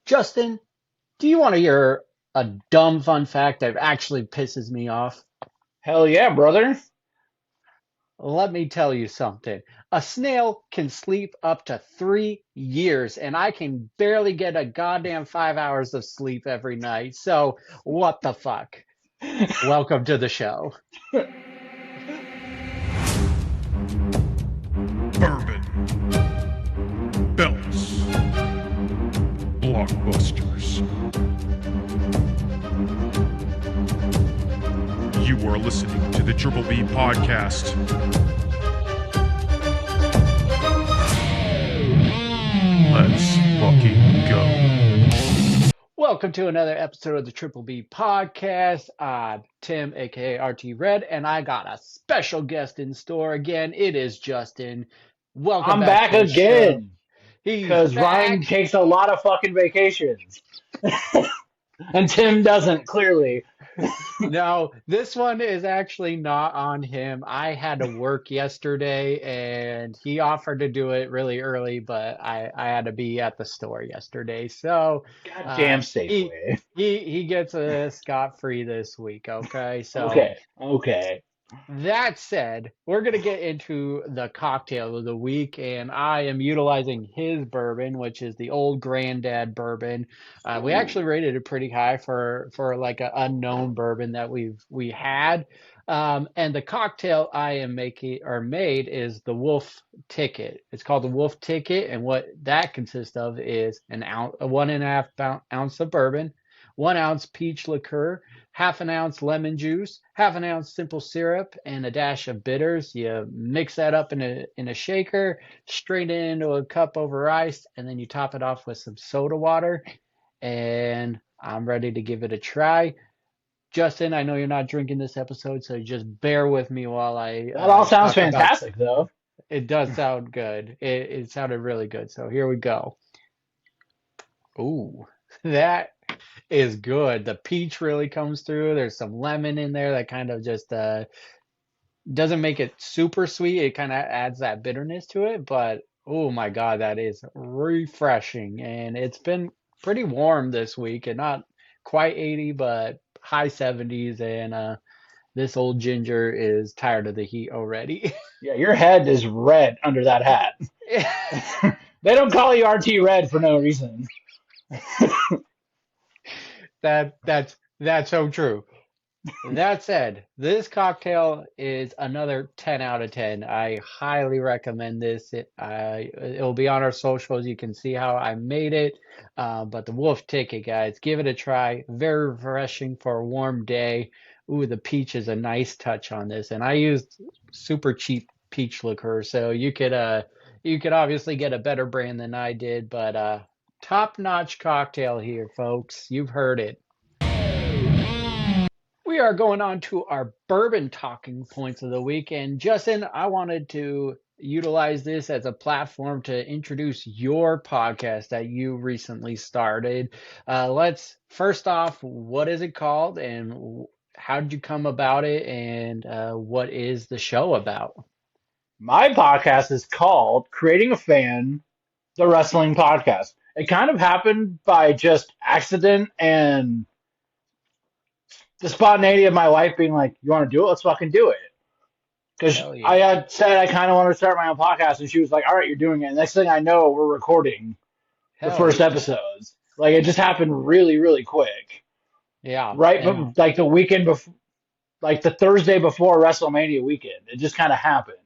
Justin, do you want to hear a dumb fun fact that actually pisses me off? Hell yeah, brother. Let me tell you something. A snail can sleep up to 3 years, and I can barely get a goddamn 5 hours of sleep every night. So, what the fuck? Welcome to the show. Bourbon, belts, blockbusters. You are listening to the Triple B podcast. Let's fucking go. Welcome to another episode of the Triple B podcast. I'm Tim, aka RT Red, and I got a special guest in store again. It is Justin. Welcome I'm back back to the show. again He's because Ryan back. takes a lot of fucking vacations. And Tim doesn't, clearly. No, this one is actually not on him. I had to work yesterday and he offered to do it really early, but I had to be at the store yesterday. So uh, Goddamn he Safeway. he gets a scot-free this week, okay? So Okay. that said, we're going to get into the cocktail of the week, and I am utilizing his bourbon, which is the Old Granddad bourbon. We Ooh. actually rated it pretty high for like an unknown bourbon that we had. And the cocktail I am making or made is the Wolf Ticket. It's called the Wolf Ticket, and what that consists of is a 1.5 ounce of bourbon, 1 ounce peach liqueur, half an ounce lemon juice, half an ounce simple syrup, and a dash of bitters. You mix that up in a shaker, strain it into a cup over ice, and then you top it off with some soda water. And I'm ready to give it a try. Justin, I know you're not drinking this episode, so just bear with me while I That all sounds talk about. fantastic, though. It does sound good. It sounded really good. So here we go. Ooh, that is good. The peach really comes through. There's some lemon in there that kind of just doesn't make it super sweet. It kind of adds that bitterness to it, but oh my God, that is refreshing. And it's been pretty warm this week and not quite 80, but high 70s. And this old ginger is tired of the heat already. Yeah, your head is red under that hat. They don't call you RT Red for no reason. That's so true. That said, this cocktail is another 10 out of 10. I highly recommend this. It'll be on our socials. You can see how I made it. But the Wolf Ticket, guys, give it a try. Very refreshing for a warm day. Ooh, the peach is a nice touch on this. And I used super cheap peach liqueur, so you could obviously get a better brand than I did, but top-notch cocktail here, folks. You've heard it. We are going on to our bourbon talking points of the week. And Justin, I wanted to utilize this as a platform to introduce your podcast that you recently started. Let's first off, what is it called and how did you come about it? And what is the show about? My podcast is called Creating a Fan, the Wrestling Podcast. It kind of happened by just accident and the spontaneity of my wife being like, "You want to do it? Let's fucking do it." Because Hell I yeah. had said I kind of wanted to start my own podcast, and she was like, "All right, you're doing it." And next thing I know, we're recording the Hell first yeah. episodes. Like it just happened really, really quick. Yeah. Right, And but like the weekend before, like the Thursday before WrestleMania weekend, it just kind of happened.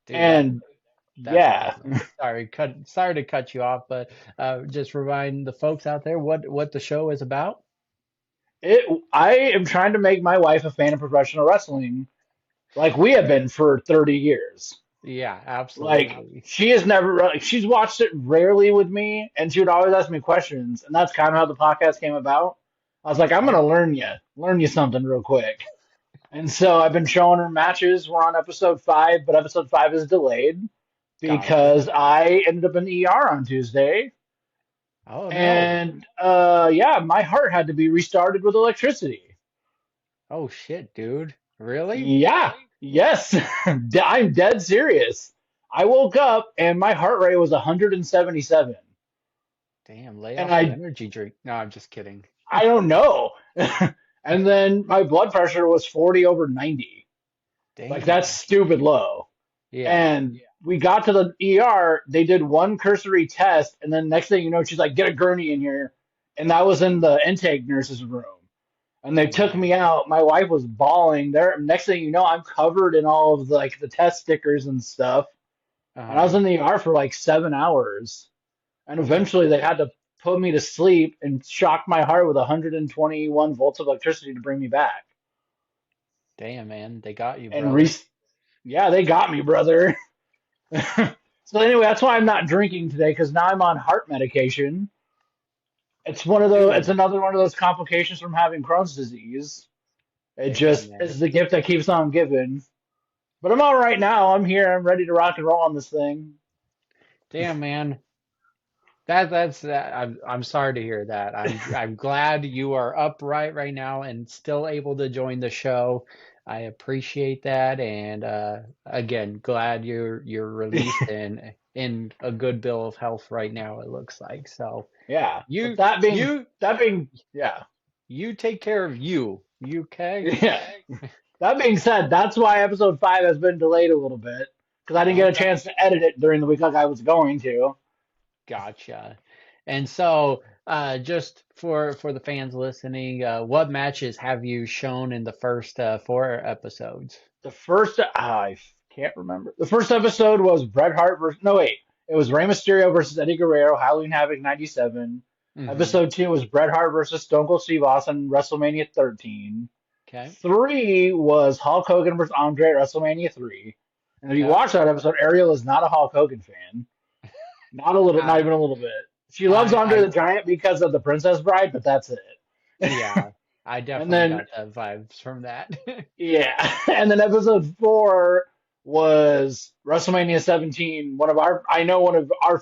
dude, And that's yeah, awesome. Sorry to cut you off, but just remind the folks out there what the show is about. it. I am trying to make my wife a fan of professional wrestling, like we have been for 30 years. Yeah, Like absolutely. she has never like she's watched it rarely with me, and she would always ask me questions, and that's kind of how the podcast came about. I was like, I'm gonna learn you something real quick. And so I've been showing her matches. We're on episode 5, but episode 5 is delayed Gotcha. because I ended up in the ER on Tuesday, Oh no. and yeah, my heart had to be restarted with electricity. Oh shit, dude. Really? Yeah, yes, I'm dead serious. I woke up and my heart rate was 177. Damn, lay And off the energy drink. No, I'm just kidding. I don't know. And then my blood pressure was 40 over 90. Like that's Damn. stupid low. Yeah. And we got to the ER. They did one cursory test, and then next thing you know, she's like, "Get a gurney in here," and that was in the intake nurse's room. And they Oh took man. me out. My wife was bawling. There, next thing you know, I'm covered in all of the test stickers and stuff. And I was Uh-huh. in the ER for like 7 hours. And Damn. eventually, they had to put me to sleep and shock my heart with 121 volts of electricity to bring me back. Damn, man. They got you, And brother. yeah, they got me, brother. So anyway, that's why I'm not drinking today because now I'm on heart medication. It's one of those. It's Dude. another one of those complications from having Crohn's disease. It Damn, just man. is the gift that keeps on giving. But I'm all right now. I'm here. I'm ready to rock and roll on this thing. Damn, man. That's that. I'm sorry to hear that. I'm glad you are upright right now and still able to join the show. I appreciate that, and again, glad you're released and in a good bill of health right now. It looks like so. Yeah. But You you that being yeah you take care of you. You okay? yeah. That being said, that's why episode 5 has been delayed a little bit because I didn't get a Okay. chance to edit it during the week like I was going to. Gotcha. And so, just for the fans listening, what matches have you shown in the first 4 episodes? The first I can't remember. The first episode was Bret Hart versus no wait. It was Rey Mysterio versus Eddie Guerrero, Halloween Havoc '97. Mm-hmm. Episode 2 was Bret Hart versus Stone Cold Steve Austin, WrestleMania 13. Okay. 3 was Hulk Hogan versus Andre at WrestleMania 3. And if you Okay. watch that episode, Ariel is not a Hulk Hogan fan. Not I even a little bit. She loves Andre I the Giant because of the Princess Bride, but that's it. yeah, I And definitely then got the vibes from that. yeah, and then episode 4 was WrestleMania 17. One of our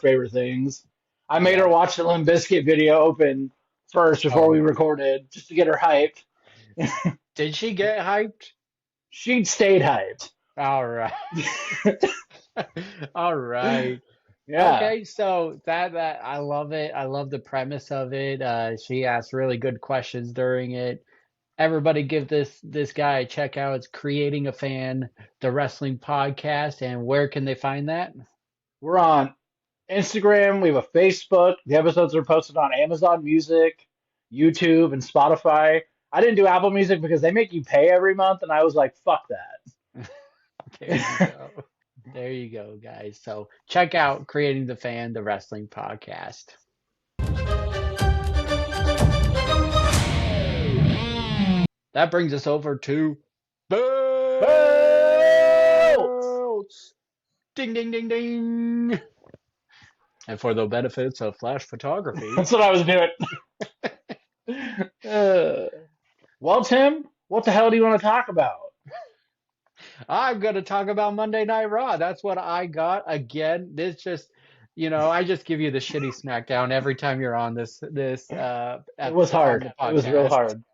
favorite things. I made her Yep. watch the Limp Bizkit video open first before we Oh, recorded, just to get her hyped. did she get hyped? She stayed hyped. All right. All right. Yeah, Okay, so that I love it. I love the premise of it. She asked really good questions during it. Everybody give this guy a check out. It's Creating a Fan, the wrestling podcast, and where can they find that? we're on Instagram. We have a Facebook. The episodes are posted on Amazon Music, YouTube, and Spotify. I didn't do Apple Music because they make you pay every month, and I was like, fuck There you that. go. There you go, guys. So check out Creating the Fan, the wrestling podcast. That brings us over to Belts! belts. Ding, ding, ding, ding. And for the benefits of flash photography, That's what I was doing. Uh, well, Tim, what the hell do you want to talk about? I'm going to talk about Monday Night Raw. That's what I got. Again, this just, I just give you the shitty SmackDown every time you're on It was on hard. the It was real podcast.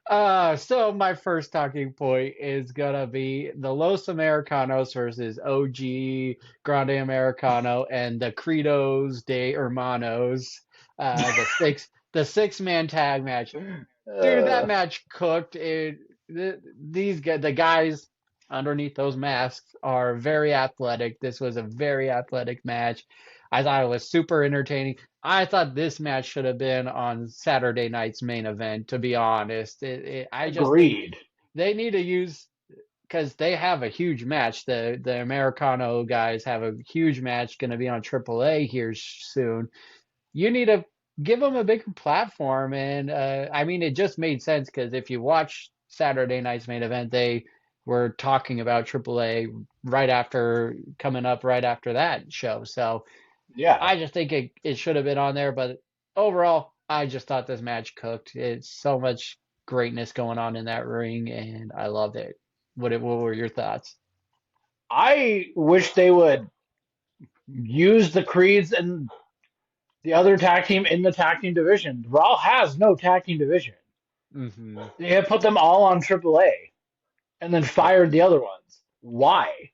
hard. So my first talking point is gonna be the Los Americanos versus OG Grande Americano and the Credos de Hermanos, the 6-man tag match. Dude, that Uh, match cooked. The guys underneath those masks are very athletic. This was a very athletic match. I thought it was super entertaining. I thought this match should have been on Saturday night's main event, to be honest. I just think agreed. they need to use because they have a huge match. The Americano guys have a huge match going to be on AAA here soon. You need to give them a bigger platform. And I mean, it just made sense because if you watch Saturday night's main event, they were talking about AAA right after coming up right after that show. So Yeah, I just think it should have been on there. But overall, I just thought this match cooked. It's so much greatness going on in that ring, and I loved it. What were your thoughts? I wish they would use the Creeds and the other tag team in the tag team division. Raw has no tag team division. Hmm. They have put them all on AAA and then Yeah. fired the other ones. Why?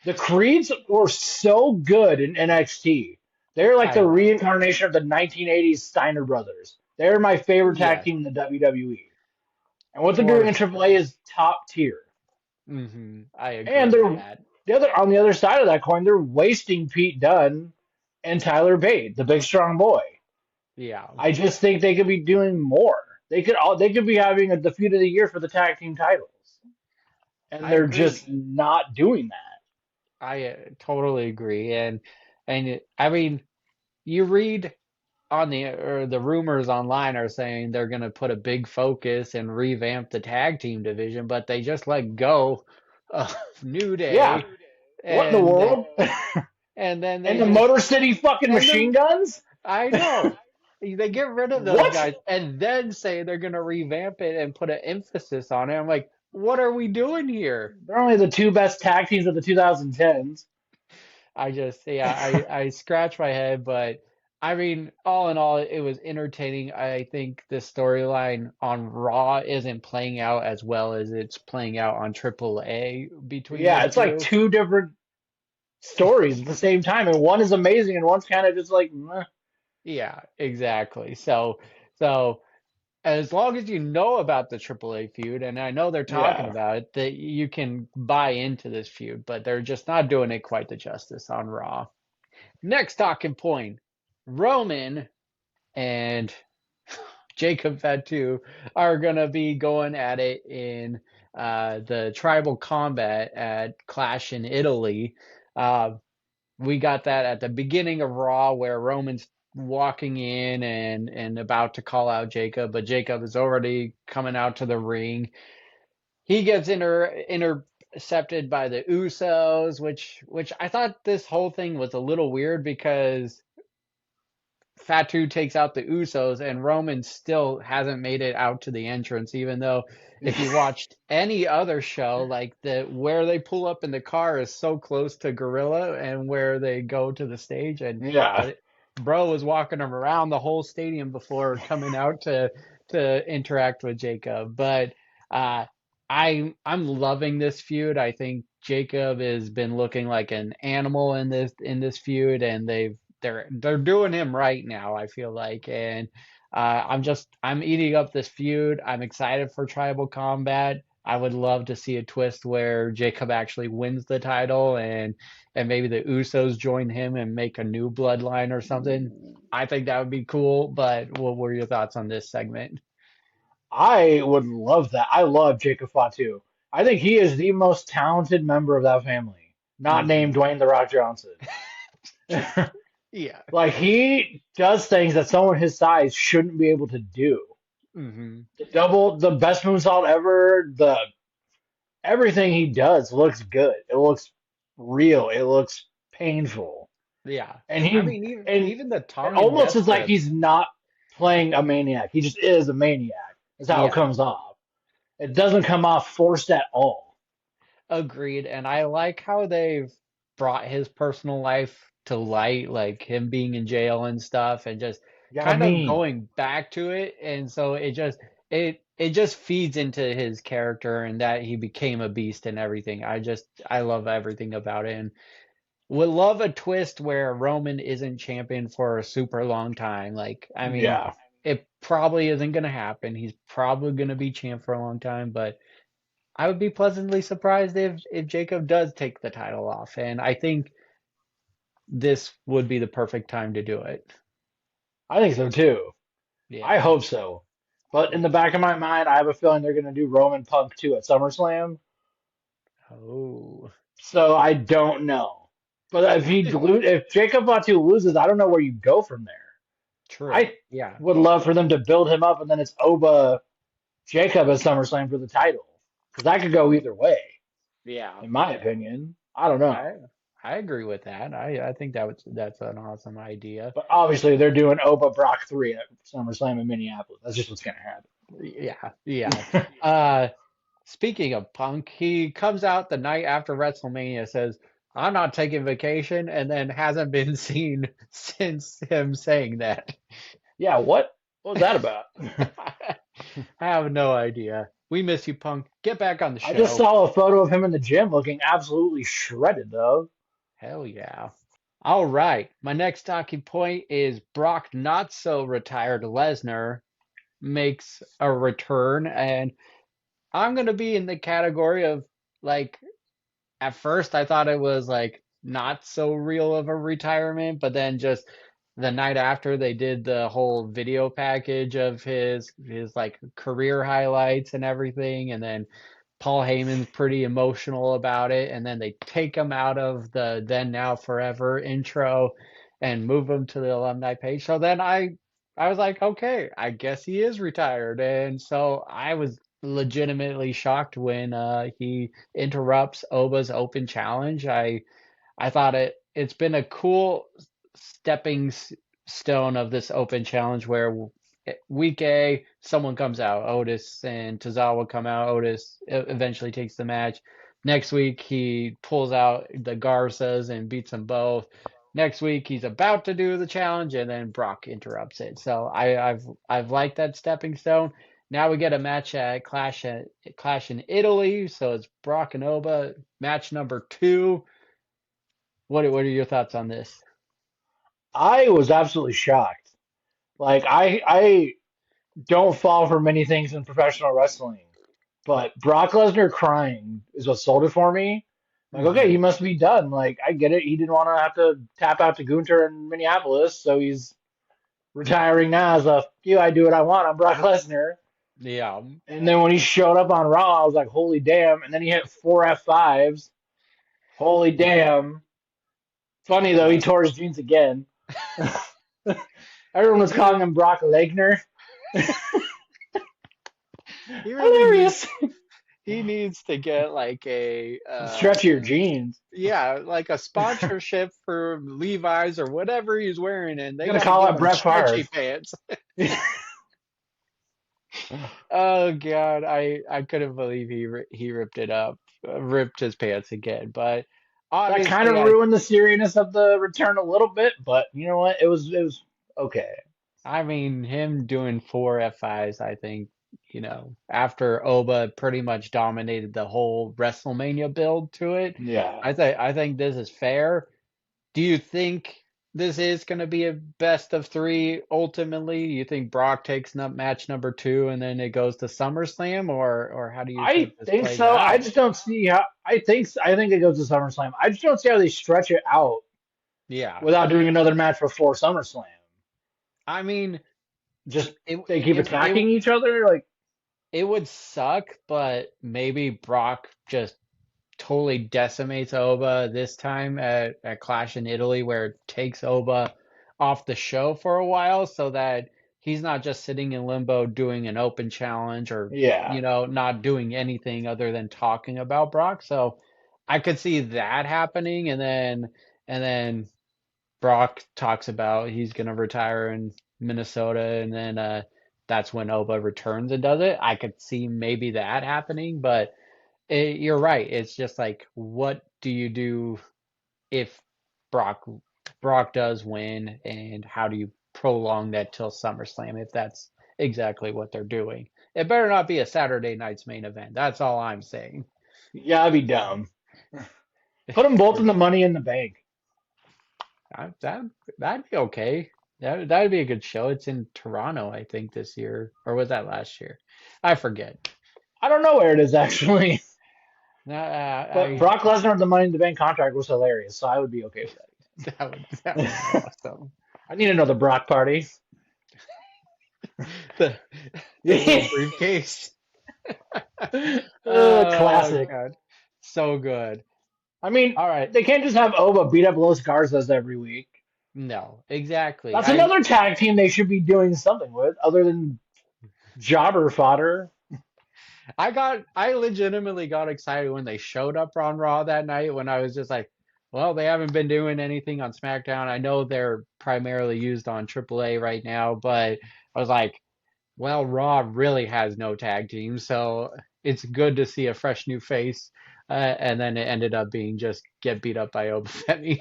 The Creeds were so good in NXT. They're like I the know. reincarnation of the 1980s Steiner brothers. They're my favorite tag Yes, team in the WWE. And what they're doing for in AAA sure. is top tier. I And agree with they're that. the other on the other side of that coin, they're wasting Pete Dunne and Tyler Bate, the big strong boy. Yeah, I just think they could be doing more. They could be having the feud of the year for the tag team titles, and I they're agree. just not doing that. I totally agree. I mean, you read on the rumors online are saying they're going to put a big focus and revamp the tag team division, but they just let go of New Yeah, Day, what in the and world? and then And they the just Motor City fucking and machine the guns? I know they get rid of those What? guys and then say they're going to revamp it and put an emphasis on it. I'm like, what are we doing here? They're only the two best tag teams of the 2010s. I scratch my head, but I mean, all in all, it was entertaining. I think the storyline on Raw isn't playing out as well as it's playing out on AAA between the Yeah, it's like two. two different stories at the same time, and one is amazing, and one's kind of just like, meh. Yeah, exactly. So as long as you know about the AAA feud, and I know they're talking Yeah. about it, that you can buy into this feud, but they're just not doing it quite the justice on Raw. Next talking point, Roman and Jacob Fatu are gonna be going at it in the tribal combat at Clash in Italy. Uh, we got that at the beginning of Raw where Roman's walking in and about to call out Jacob, but Jacob is already coming out to the ring. He gets intercepted by the Usos, which I thought this whole thing was a little weird because Fatu takes out the Usos, and Roman still hasn't made it out to the entrance, even though if you watched any other show, like where they pull up in the car is so close to Gorilla and where they go to the stage, and Yeah. but Bro was walking him around the whole stadium before coming out to interact with Jacob. But uh, I'm loving this feud. I think Jacob has been looking like an animal in this feud, and they're doing him right now, I feel like. And I'm eating up this feud. I'm excited for Tribal Combat. I would love to see a twist where Jacob actually wins the title and maybe the Usos join him and make a new bloodline or something. I think that would be cool, but what were your thoughts on this segment? I would love that. I love Jacob Fatu. I think he is the most talented member of that family, not named Hmm. Dwayne The Rock Johnson. Yeah. Like, he does things that someone his size shouldn't be able to do. Hmm. The best moonsault ever, everything he does looks good. It looks real. It looks painful. Yeah. And I he mean, even and even the it tongue and almost death is like grips. he's not playing a maniac. He just is a maniac. That's how it Yeah. comes off. It doesn't come off forced at all. Agreed, and I like how they've brought his personal life to light, like him being in jail and stuff, and just Yeah, kind of mean. going back to it. And so it just feeds into his character and that he became a beast and everything. I love everything about it, and would love a twist where Roman isn't champion for a super long time. Like, I mean, Yeah. it probably isn't gonna happen. He's probably gonna be champ for a long time, but I would be pleasantly surprised if Jacob does take the title off, and I think this would be the perfect time to do it. I think so too. I Yeah. hope so. But in the back of my mind, I have a feeling they're going to do Roman Punk too at SummerSlam. Oh, So I don't know. But if Jacob Fatu loses, I don't know where you go from there. true. I Yeah. would love for them to build him up, and then it's Oba Jacob at SummerSlam for the title, because that could go either way, Yeah. in my opinion. I don't I know, I agree with that. I think that's an awesome idea. but obviously they're doing Oba Brock 3 at SummerSlam in Minneapolis. That's just what's going to happen. Yeah. Yeah. Uh, Speaking of Punk, he comes out the night after WrestleMania, says, "I'm not taking vacation," and then hasn't been seen since him saying that. Yeah, what was that about? I have no idea. We miss you, Punk. Get back on the I just show. saw a photo of him in the gym looking absolutely shredded, though. Hell yeah. All right. My next talking point is Brock not so retired Lesnar makes a return, and I'm gonna be in the category of like at first I thought it was like not so real of a retirement, but then just the night after they did the whole video package of his like career highlights and everything, and then Paul Heyman's pretty emotional about it, and then they take him out of the then now forever intro and move him to the alumni page. So then I was like, okay, I guess he is retired. And so I was legitimately shocked when he interrupts Oba's open challenge. I thought it's been a cool stepping stone of this open challenge where week A someone comes out, Otis and Tozawa come out. Otis eventually takes the match. Next week he pulls out the Garzas and beats them both. Next week he's about to do the challenge and then Brock interrupts it. So I've liked that stepping stone. Now we get a match at Clash in Italy. So it's Brock and Oba, match number 2. What are your thoughts on this? I was absolutely shocked. Like I don't fall for many things in professional wrestling, but Brock Lesnar crying is what sold it for me. Like, okay, he Hmm. must be done. Like, I get it. He didn't want to have to tap out to Gunter in Minneapolis, so he's retiring now as a, you, I do what I want. I'm Brock Lesnar. Yeah. And then when he showed up on Raw, I was like, holy damn. And then he hit 4 F5s. Holy damn. Funny though, he Yeah. tore his jeans again. Everyone was calling He him Brock Lesnar. he really Hilarious. needs to get like a Stretch your jeans. yeah, like a sponsorship for Levi's or whatever he's wearing, and You they gotta got to call give out him Brett stretchy Favre. pants. Oh God, I couldn't believe he ripped it up, ripped his pants again. But That kind of obviously, ruined the seriousness of the return a little bit, but you know what? It was okay. I mean, him doing 4 F5s, I think, after Oba pretty much dominated the whole WrestleMania build to it, Yeah. I think this is fair. Do you think this is going to be a best of 3 ultimately? You think Brock takes match number 2 and then it goes to SummerSlam, or how do you I think this think plays so. I out? just don't see how. I think it goes to SummerSlam. I just don't see how they stretch it out Yeah. without doing another match before SummerSlam. I mean, Just it they keep it it attacking each other. Like, it would suck, but maybe Brock just totally decimates Oba this time at Clash in Italy, where it takes Oba off the show for a while so that he's not just sitting in limbo doing an open challenge or, yeah, not doing anything other than talking about Brock. So I could see that happening, and then Brock talks about he's gonna retire in Minnesota, and then that's when Oba returns and does it. I could see maybe that happening, but you're right. It's just like, what do you do if Brock Brock does win, and how do you prolong that till SummerSlam if that's exactly what they're doing? It better not be a Saturday night's main event. That's all I'm saying. yeah, I'd be dumb. Put them both For in the sure. Money in the Bank. That that'd be okay. That'd be a good show. It's in Toronto, I think, this year, or was that last year? I forget. I don't know where it is actually, but I Brock Lesnar with the Money in the Bank contract was hilarious, so I would be okay with that would be that. awesome. I need another Brock party. The the little briefcase. Oh Classic. God, so good. I mean, All right, they can't just have Oba beat up Los Garzas every week. no, exactly. That's I another tag team they should be doing something with, other than jobber fodder. I legitimately got excited when they showed up on Raw that night when I was just like, well, they haven't been doing anything on SmackDown. I know they're primarily used on AAA right now, but I was like, well, Raw really has no tag team, so it's good to see a fresh new face. And then it ended up being just get beat up by Obafemi.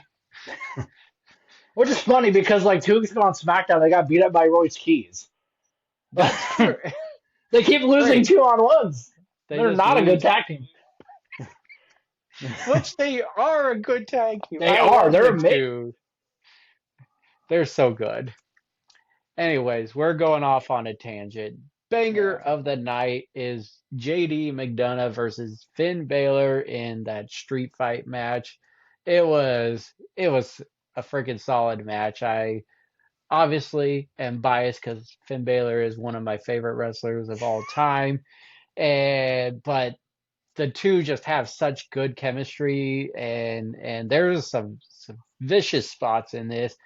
Which is funny because like 2 weeks ago on SmackDown, they got beat up by Royce Keys. That's true. They keep losing Right. 2-on-1s. They They're just not a good lose, tag team. which they are a good tag team. They I are. love They're the two. They're so good. Anyways, we're going off on a tangent. Banger Yeah. of the night is JD McDonough versus Finn Balor in that street fight match. It was a freaking solid match. I obviously am biased because Finn Balor is one of my favorite wrestlers of all time. And but the two just have such good chemistry and there's some vicious spots in this.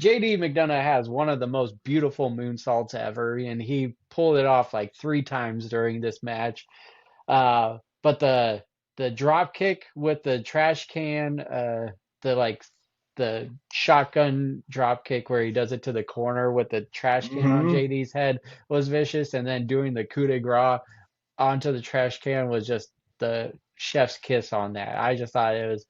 JD McDonough has one of the most beautiful moonsaults ever, and he pulled it off like 3 times during this match. But the drop kick with the trash can, the like the shotgun drop kick where he does it to the corner with the trash can on Hmm. JD's head was vicious, and then doing the coup de grace onto the trash can was just the chef's kiss on that. I just thought it was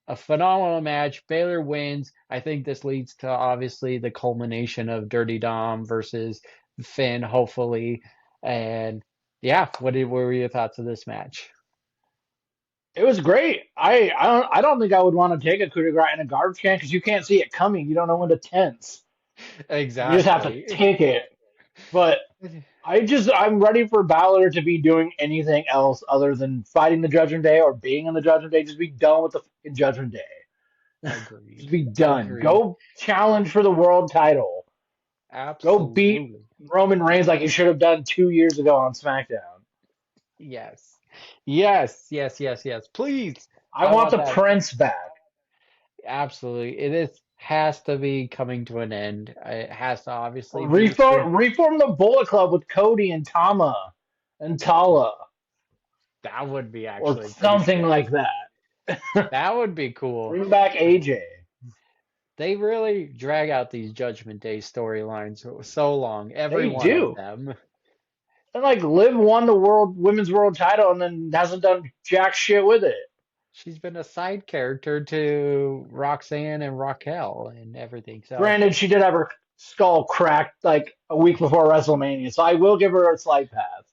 a phenomenal match. Baylor wins. I think this leads to obviously the culmination of Dirty Dom versus Finn, hopefully. And yeah, what were your thoughts of this match? It was great. I don't think I would want to take a coup de grace in a garbage can because you can't see it coming. You don't know when to tense. You just have to Exactly. take it. But I'm ready for Balor to be doing anything else other than fighting the Judgment Day or being in the Judgment Day. Just be done with the fucking Judgment Day. Just Agreed. be done. Agreed. Go challenge for the world title. Go beat Absolutely. Roman Reigns like you should have done 2 years ago on SmackDown. Yes. Yes, yes, yes, yes. Please. I I want want the that. Prince back. Absolutely. It is has to be coming to an end. It has to obviously be through. Reform the Bullet Club with Cody and Tama and Tala That would be or actually pretty something sick. like that. That would be cool. Bring back AJ. They really drag out these Judgment Day storylines so long, every They one of do. them. And like Liv won the women's world title and then hasn't done jack shit with it. She's been a side character to Roxanne and Raquel and everything. So Granted, she did have her skull cracked like a week before WrestleMania, so I will give her a slight pass.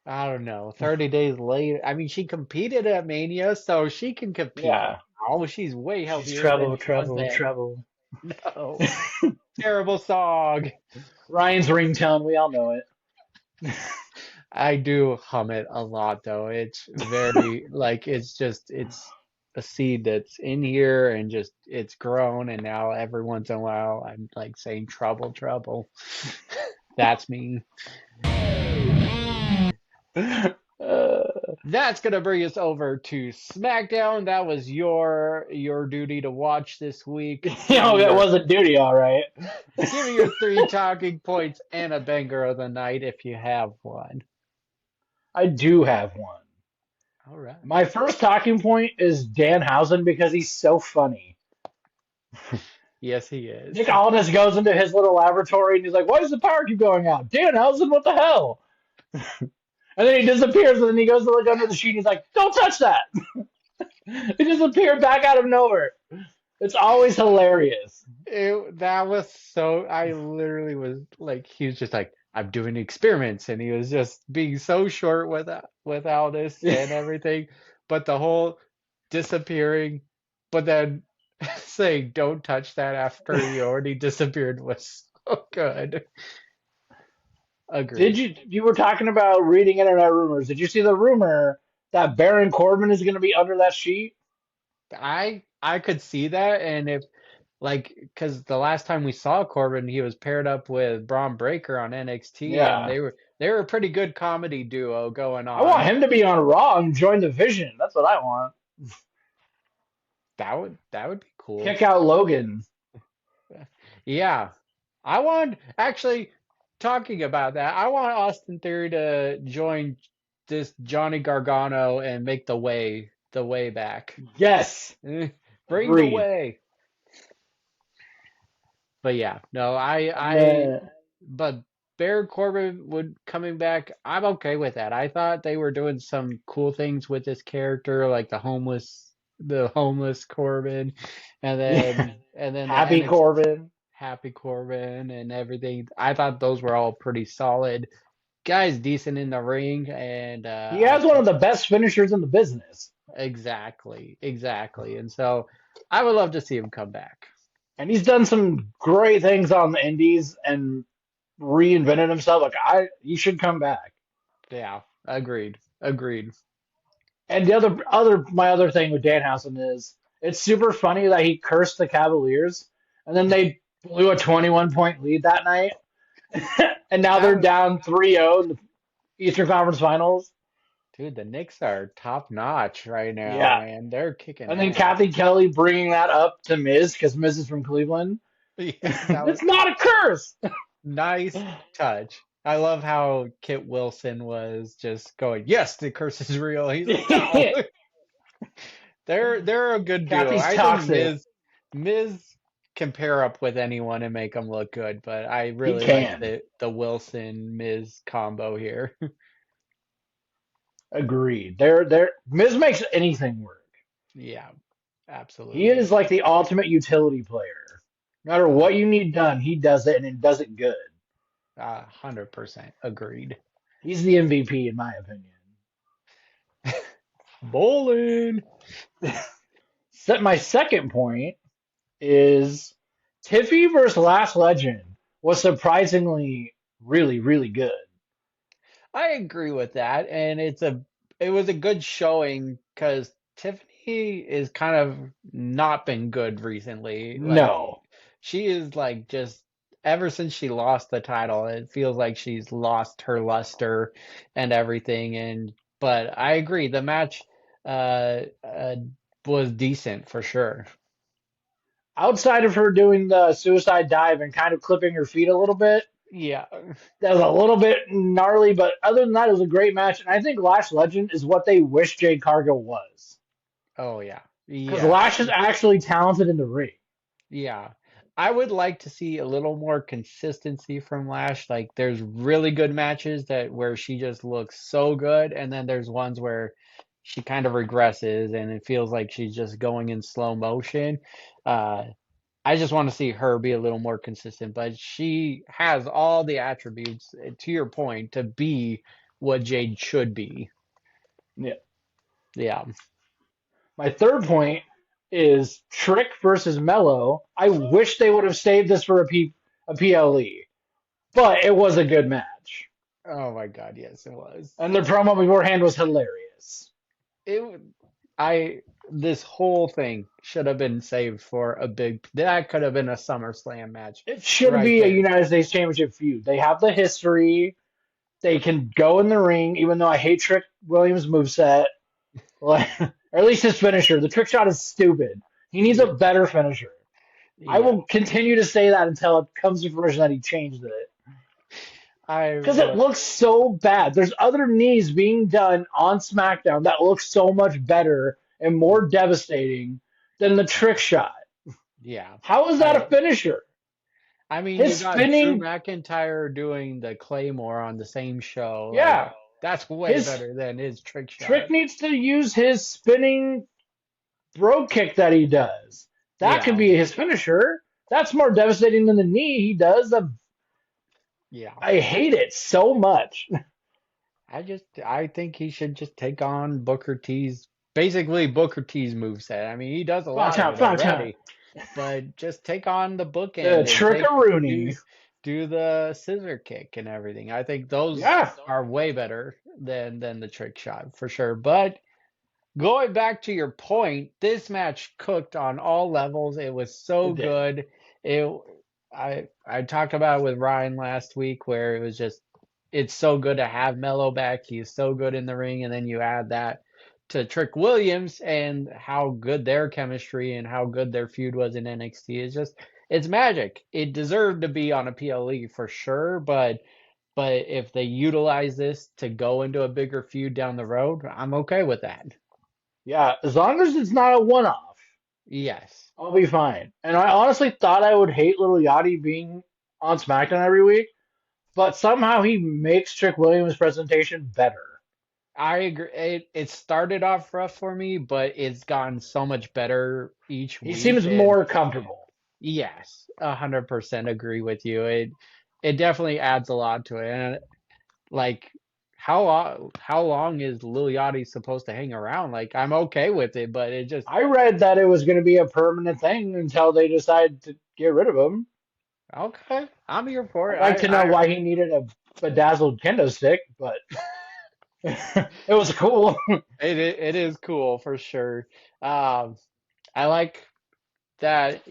I don't know. 30 days later, I mean, she competed at Mania, so she can compete Yeah. now. She's way She's healthier than trouble, she was trouble, then. trouble. No. Terrible song. Ryan's ringtone, we all know it. I do hum it a lot though. It's very like it's a seed that's in here and just it's grown and now every once in a while I'm like saying trouble, trouble. That's me. Uh, That's gonna bring us over to SmackDown. That was your duty to watch this week. it was a duty, all right. Give me your 3 talking points and a banger of the night if you have one. I do have one. All right. My first talking point is Danhausen because he's so funny. Yes, he is. Nick Aldis goes into his little laboratory and he's like, "Why does the power keep going out? Danhausen, what the hell?" And then he disappears and then he goes to look under the sheet and he's like, "Don't touch that." He disappeared back out of nowhere. It's always hilarious. That was so. I literally was like, he was just like, I'm doing experiments, and he was just being so short without this and everything. But the whole disappearing, but then saying, "Don't touch that" after he already disappeared was so good. Did Agreed. you were talking about reading internet rumors? Did you see the rumor that Baron Corbin is going to be under that sheet? I could see that, and if like, because the last time we saw Corbin, he was paired up with Braun Breaker on NXT, and Yeah. they were a pretty good comedy duo going I want on. him to be on Raw and join the Vision. That's what I want. That would be cool. Kick out Logan. Yeah, I want actually talking about that. I want Austin Theory to join this Johnny Gargano and make the way back. Yes. Bring the Agreed. way. But yeah, no, And then but Baron Corbin would coming back. I'm okay with that. I thought they were doing some cool things with this character, like the homeless Corbin, and then the Happy NXT Corbin. Happy Corbin and everything. I thought those were all pretty solid. Guy's decent in the ring, and He has one of the best finishers in the business. exactly, exactly. And so I would love to see him come back. and he's done some great things on the Indies and reinvented himself. Like he should come back. Yeah, agreed. Agreed. And the other thing with Danhausen is it's super funny that he cursed the Cavaliers, and then they blew a 21-point lead that night, and now That they're was, down 3-0 in the Eastern Conference Finals. dude, the Knicks are top notch right now, Yeah, man. They're kicking and then ass. Kathy Kelly bringing that up to Miz because Miz is from Cleveland. Yeah, that was It's not a curse. nice touch. I love how Kit Wilson was just going, yes, the curse is real. He's like, no. They're a good duo. Kathy's I think toxic. Miz can pair up with anyone and make them look good, but I He really like can. the Wilson Miz combo here. Agreed. They're Miz makes anything work. Yeah, He absolutely. is like the ultimate utility player. No matter Uh, what you need done, he does it and it does it good. 100% agreed. He's the MVP in my opinion. Bowling. My second point is Tiffy versus Last Legend was surprisingly really, really good. I agree with that, and it was a good showing because Tiffany is kind of not been good recently. Like No. she is like just ever since she lost the title, it feels like she's lost her luster and everything. And but I agree, the match was decent for sure. Outside of her doing the suicide dive and kind of clipping her feet a little bit, Yeah. that was a little bit gnarly, but other than that, it was a great match. And I think Lash Legend is what they wish Jade Cargill was. Oh yeah. Because Yeah. Lash is actually talented in the ring. Yeah. I would like to see a little more consistency from Lash. Like there's really good matches that where she just looks so good, and then there's ones where she kind of regresses and it feels like she's just going in slow motion. Uh I just want to see her be a little more consistent, but she has all the attributes, to your point, to be what Jade should be. Yeah. Yeah. My third point is Trick versus Mello. I wish they would have saved this for a PLE, but it was a good match. Oh my God, yes, it was. And the promo beforehand was hilarious. It, I this whole thing should have been saved for a big. That could have been a SummerSlam match It should right be a there. United States Championship feud. They have the history. They can go in the ring, even though I hate Trick Williams' moveset. Like, or at least his finisher. The trick shot is stupid. He needs Yeah, a better finisher. I yeah. will continue to say that until it comes to fruition that he changed it. I Because it was. looks so bad. There's other knees being done on SmackDown that look so much better and more devastating than the trick shot. Yeah. How is that a I. finisher? I mean, you His got Drew spinning, McIntyre doing the Claymore on the same show. Like yeah. that's way His better than his trick trick shot. needs to use his spinning brogue kick that he does. That could Yeah. be his finisher. That's more devastating than the knee he does. Yeah. I hate it so much. I think he should just take on Booker T's basically Booker T's moveset. I mean, he does a lot of it Five time. already, but just take on the The bookend and do trickaroony. do the scissor kick and everything. I think those Yeah, are way better than the trick shot for sure. But going back to your point, this match cooked on all levels. It was so it did. good. It I talked about it with Ryan last week where it was just it's so good to have Mello back. He's so good in the ring, and then you add that to Trick Williams and how good their chemistry and how good their feud was in NXT. It's magic. It deserved to be on a PLE for sure, but if they utilize this to go into a bigger feud down the road, I'm okay with that. Yeah, as long as it's not a one off, Yes. I'll be fine. And I honestly thought I would hate Little Yachty being on SmackDown every week, but somehow he makes Trick Williams' presentation better. I agree. It started off rough for me, but it's gotten so much better each He week. seems And more comfortable. yes, 100% agree with you. It definitely adds a lot to it. And like how long is Lil Yachty supposed to hang around? Like, I'm okay with it, but it just I read that it was going to be a permanent thing until they decided to get rid of him. okay. I'm here for I'd it. like to know why he needed a bedazzled kendo stick, but it was cool. It is cool for sure. Um, I like that,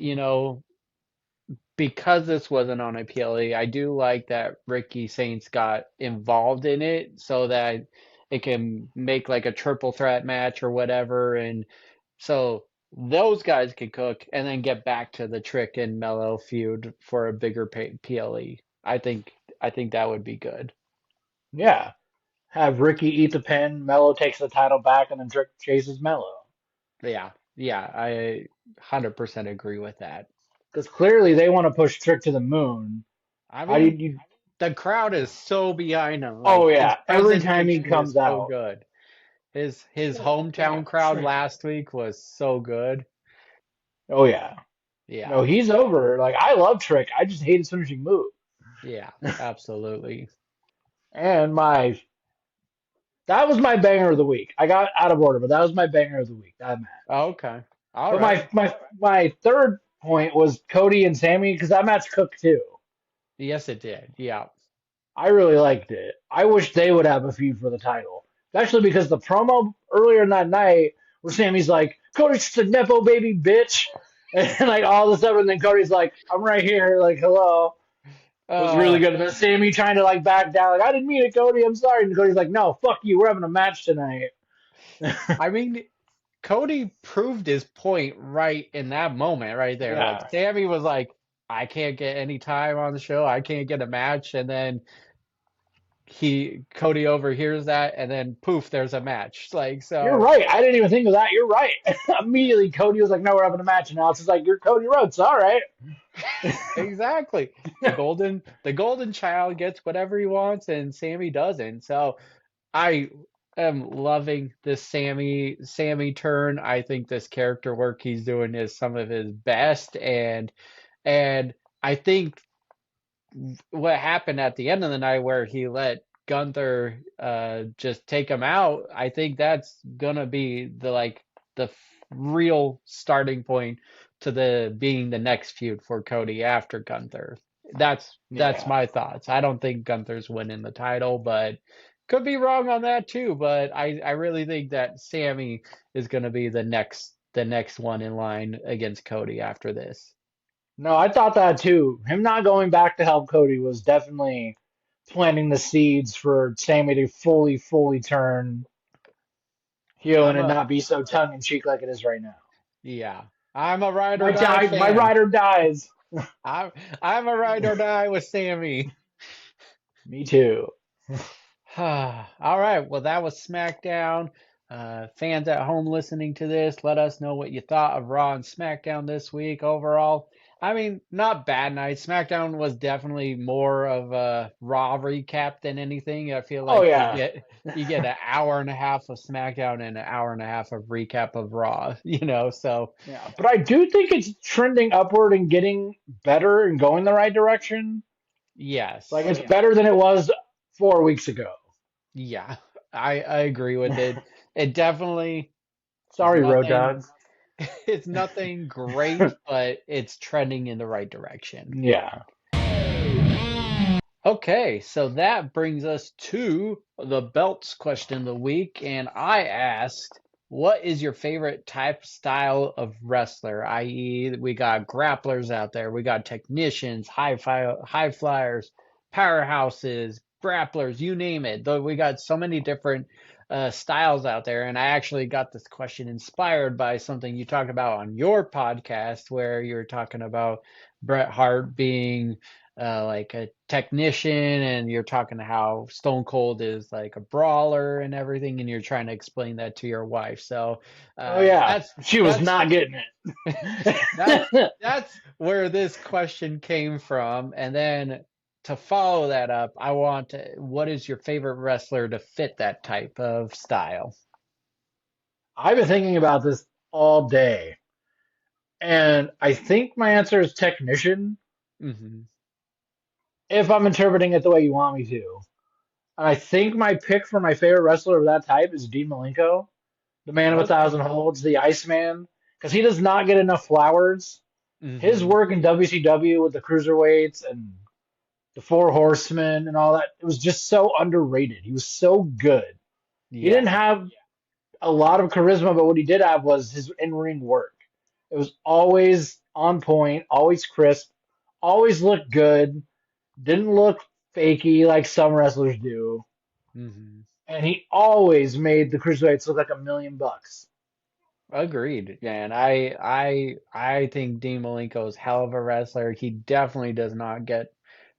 because this wasn't on a PLE, I do like that Ricky Saints got involved in it so that it can make like a triple threat match or whatever, and so those guys can cook and then get back to the Trick and Mellow feud for a bigger PLE. I think that would be good. Yeah. Have Ricky eat the pin, Mello takes the title back, and then Trick chases Mello. Yeah, yeah, I 100% agree with that. Because clearly they want to push Trick to the moon. I How do mean, you? the crowd is so behind him. Oh Like his yeah, every time he presentation is comes so out. good. His God hometown damn, crowd Trick. last week was so good. Oh yeah. Yeah, No, he's over. Like I love Trick. I just hate his finishing move. yeah, absolutely. And my that was my banger of the week. I got out of order, but that was my banger of the week. That match. Okay. All But right. my third point was Cody and Sammy because that match cooked too. Yes, it did. Yeah. I really liked it. I wish they would have a feud for the title, especially because the promo earlier in that night where Sammy's like, "Cody's just a nepo baby bitch," and like all this stuff, and then Cody's like, "I'm right here," like hello. Was really Uh, good. And then Sammy trying to like back down, like I didn't mean it, Cody. I'm sorry. And Cody's like, "No, fuck you. We're having a match tonight." I mean, Cody proved his point right in that moment, right there. Like Yeah, Sammy was like, I can't get any time on the show. I can't get a match. And then Cody overhears that, and then poof, there's a match. Like, you're so right. I didn't even think of that. You're right. Immediately, Cody was like, "No, we're having a match." And now it's just like, "You're Cody Rhodes. All right." exactly. The golden child gets whatever he wants, and Sammy doesn't. So I am loving this Sammy turn. I think this character work he's doing is some of his best, and I think what happened at the end of the night where he let Gunther just take him out, I think that's gonna be real starting point to the being the next feud for Cody after Gunther. That's Yeah. my thoughts. I don't think Gunther's winning the title, but could be wrong on that too. But I really think that Sammy is gonna be the next one in line against Cody after this. No, I thought that too. Him not going back to help Cody was definitely planting the seeds for Sammy to fully turn heel I'm and a not be so tongue in cheek like it is right now. Yeah, I'm a ride or My die die, my fan. rider dies. I'm I'm a ride or die with Sammy. Me too. All right, well that was SmackDown. Fans at home listening to this, let us know what you thought of Raw and SmackDown this week overall. I mean, not bad night. SmackDown was definitely more of a Raw recap than anything. I feel Oh like you yeah, get you get an hour and a half of SmackDown and an hour and a half of recap of Raw. So yeah. But I do think it's trending upward and getting better and going the right direction. Like yes. it's better than it was 4 weeks ago. Yeah, I agree with it. It definitely is Sorry, Road nothing Dogs. it's nothing great, but it's trending in the right direction. Yeah. Okay, so that brings us to the belts question of the week, and I asked, what is your favorite type style of wrestler? I.e., we got grapplers out there, we got technicians, high flyers, powerhouses, grapplers, you name it. Though we got so many different styles out there, and I actually got this question inspired by something you talked about on your podcast, where you were talking about Bret Hart being like a technician, and you're talking to how Stone Cold is like a brawler and everything, and you're trying to explain that to your wife. So Oh yeah. that's She was that's not getting that's it. that's where this question came from. And then to follow that up, what is your favorite wrestler to fit that type of style? I've been thinking about this all day, and I think my answer is technician Hmm. if I'm interpreting it the way you want me to. I think my pick for my favorite wrestler of that type is Dean Malenko, the man of a Okay. thousand holds, the Iceman, because he does not get enough flowers. His Hmm. work in WCW with the cruiserweights and the Four Horsemen and all that, it was just so underrated. He was so good. He didn't Yeah. have a lot of charisma, but what he did have was his in ring work. It was always on point, always crisp, always looked good, didn't look fakey like some wrestlers do. Hmm. And he always made the cruiserweights look like $1 million. Agreed. Yeah, and I think Dean Malenko is hell of a wrestler. He definitely does not get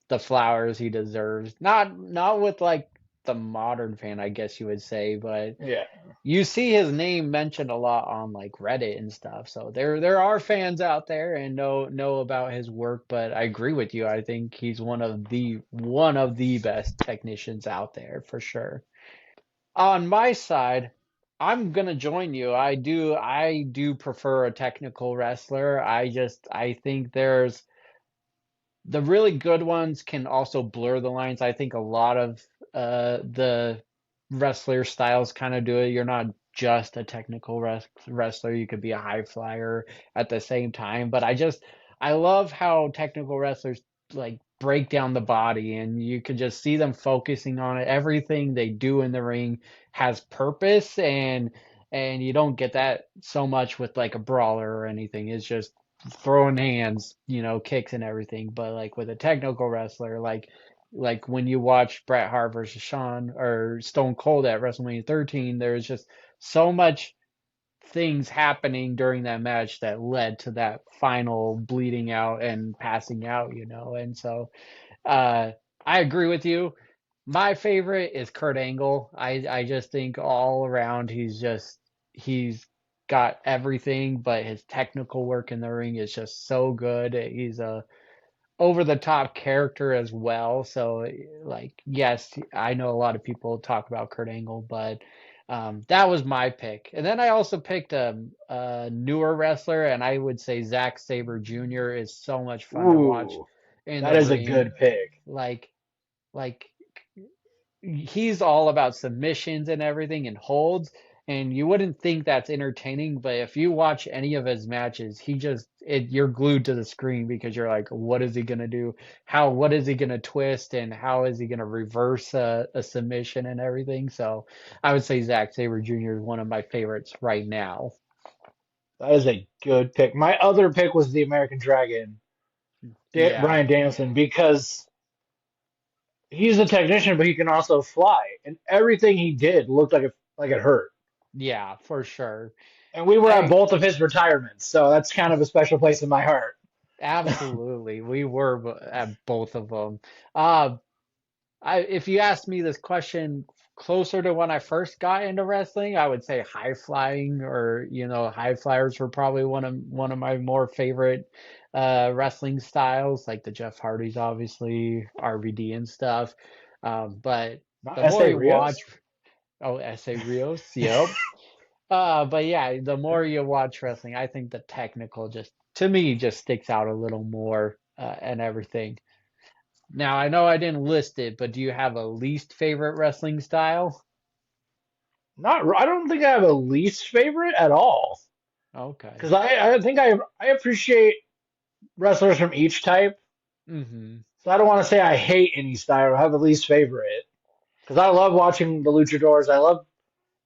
the flowers he deserves. Not with like the modern fan, I guess you would say, but Yeah, you see his name mentioned a lot on like Reddit and stuff. So there are fans out there and know about his work, but I agree with you. I think he's one of the best technicians out there for sure. On my side, I'm gonna join you. I do prefer a technical wrestler. I think there's the really good ones can also blur the lines. I think a lot of the wrestler styles kind of do it. You're not just a technical wrestler. You could be a high flyer at the same time. But I love how technical wrestlers like break down the body and you can just see them focusing on it. Everything they do in the ring has purpose and you don't get that so much with like a brawler or anything. It's just throwing hands, kicks and everything. But like with a technical wrestler, like when you watch Bret Hart versus Shawn or Stone Cold at WrestleMania 13, there's just so much things happening during that match that led to that final bleeding out and passing out. And so uh I agree with you. My favorite is Kurt Angle. I just think all around he's got everything, but his technical work in the ring is just so good. He's a over the top character as well. So like yes, I know a lot of people talk about Kurt Angle, but that was my pick. And then I also picked a newer wrestler, and I would say Zack Sabre Jr. is so much fun to watch ooh, in that the is a ring. good pick. Like like he's all about submissions and everything and holds, and you wouldn't think that's entertaining, but if you watch any of his matches, you're glued to the screen because you're like, what is he gonna do? What is he gonna twist, and how is he gonna reverse a submission and everything? So I would say Zack Sabre Jr. is one of my favorites right now. That is a good pick. My other pick was the American Dragon, Yeah, Brian Danielson, because he's a technician, but he can also fly, and everything he did looked like it hurt. yeah, for sure. And we were at I both of his retirements, so that's kind of a special place in my heart. Absolutely, we were at both of them. Uh, if you asked me this question closer to when I first got into wrestling, I would say high flying or high flyers were probably one of my more favorite wrestling styles, like the Jeff Hardys, obviously RVD and stuff. But Not the more S.A. you watch, Rios? oh, SA Rios, yep. But yeah, the more you watch wrestling, I think the technical just to me just sticks out a little more and everything. Now, I know I didn't list it, but do you have a least favorite wrestling style? I don't think I have a least favorite at all. Okay. Because I think I appreciate wrestlers from each type. Mm-hmm. So I don't want to say I hate any style. I have a least favorite. Because I love watching the luchadors. I love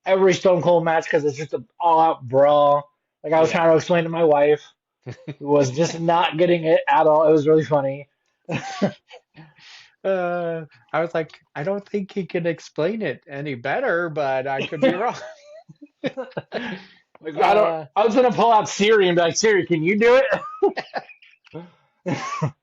every Stone Cold match because it's just an all out brawl. Like I was trying Yeah. to explain to my wife, who was just not getting it at all. It was really funny. I was like, I don't think he can explain it any better, but I could be wrong. Like I don't. Uh, I was gonna pull out Siri and be like, Siri, can you do it?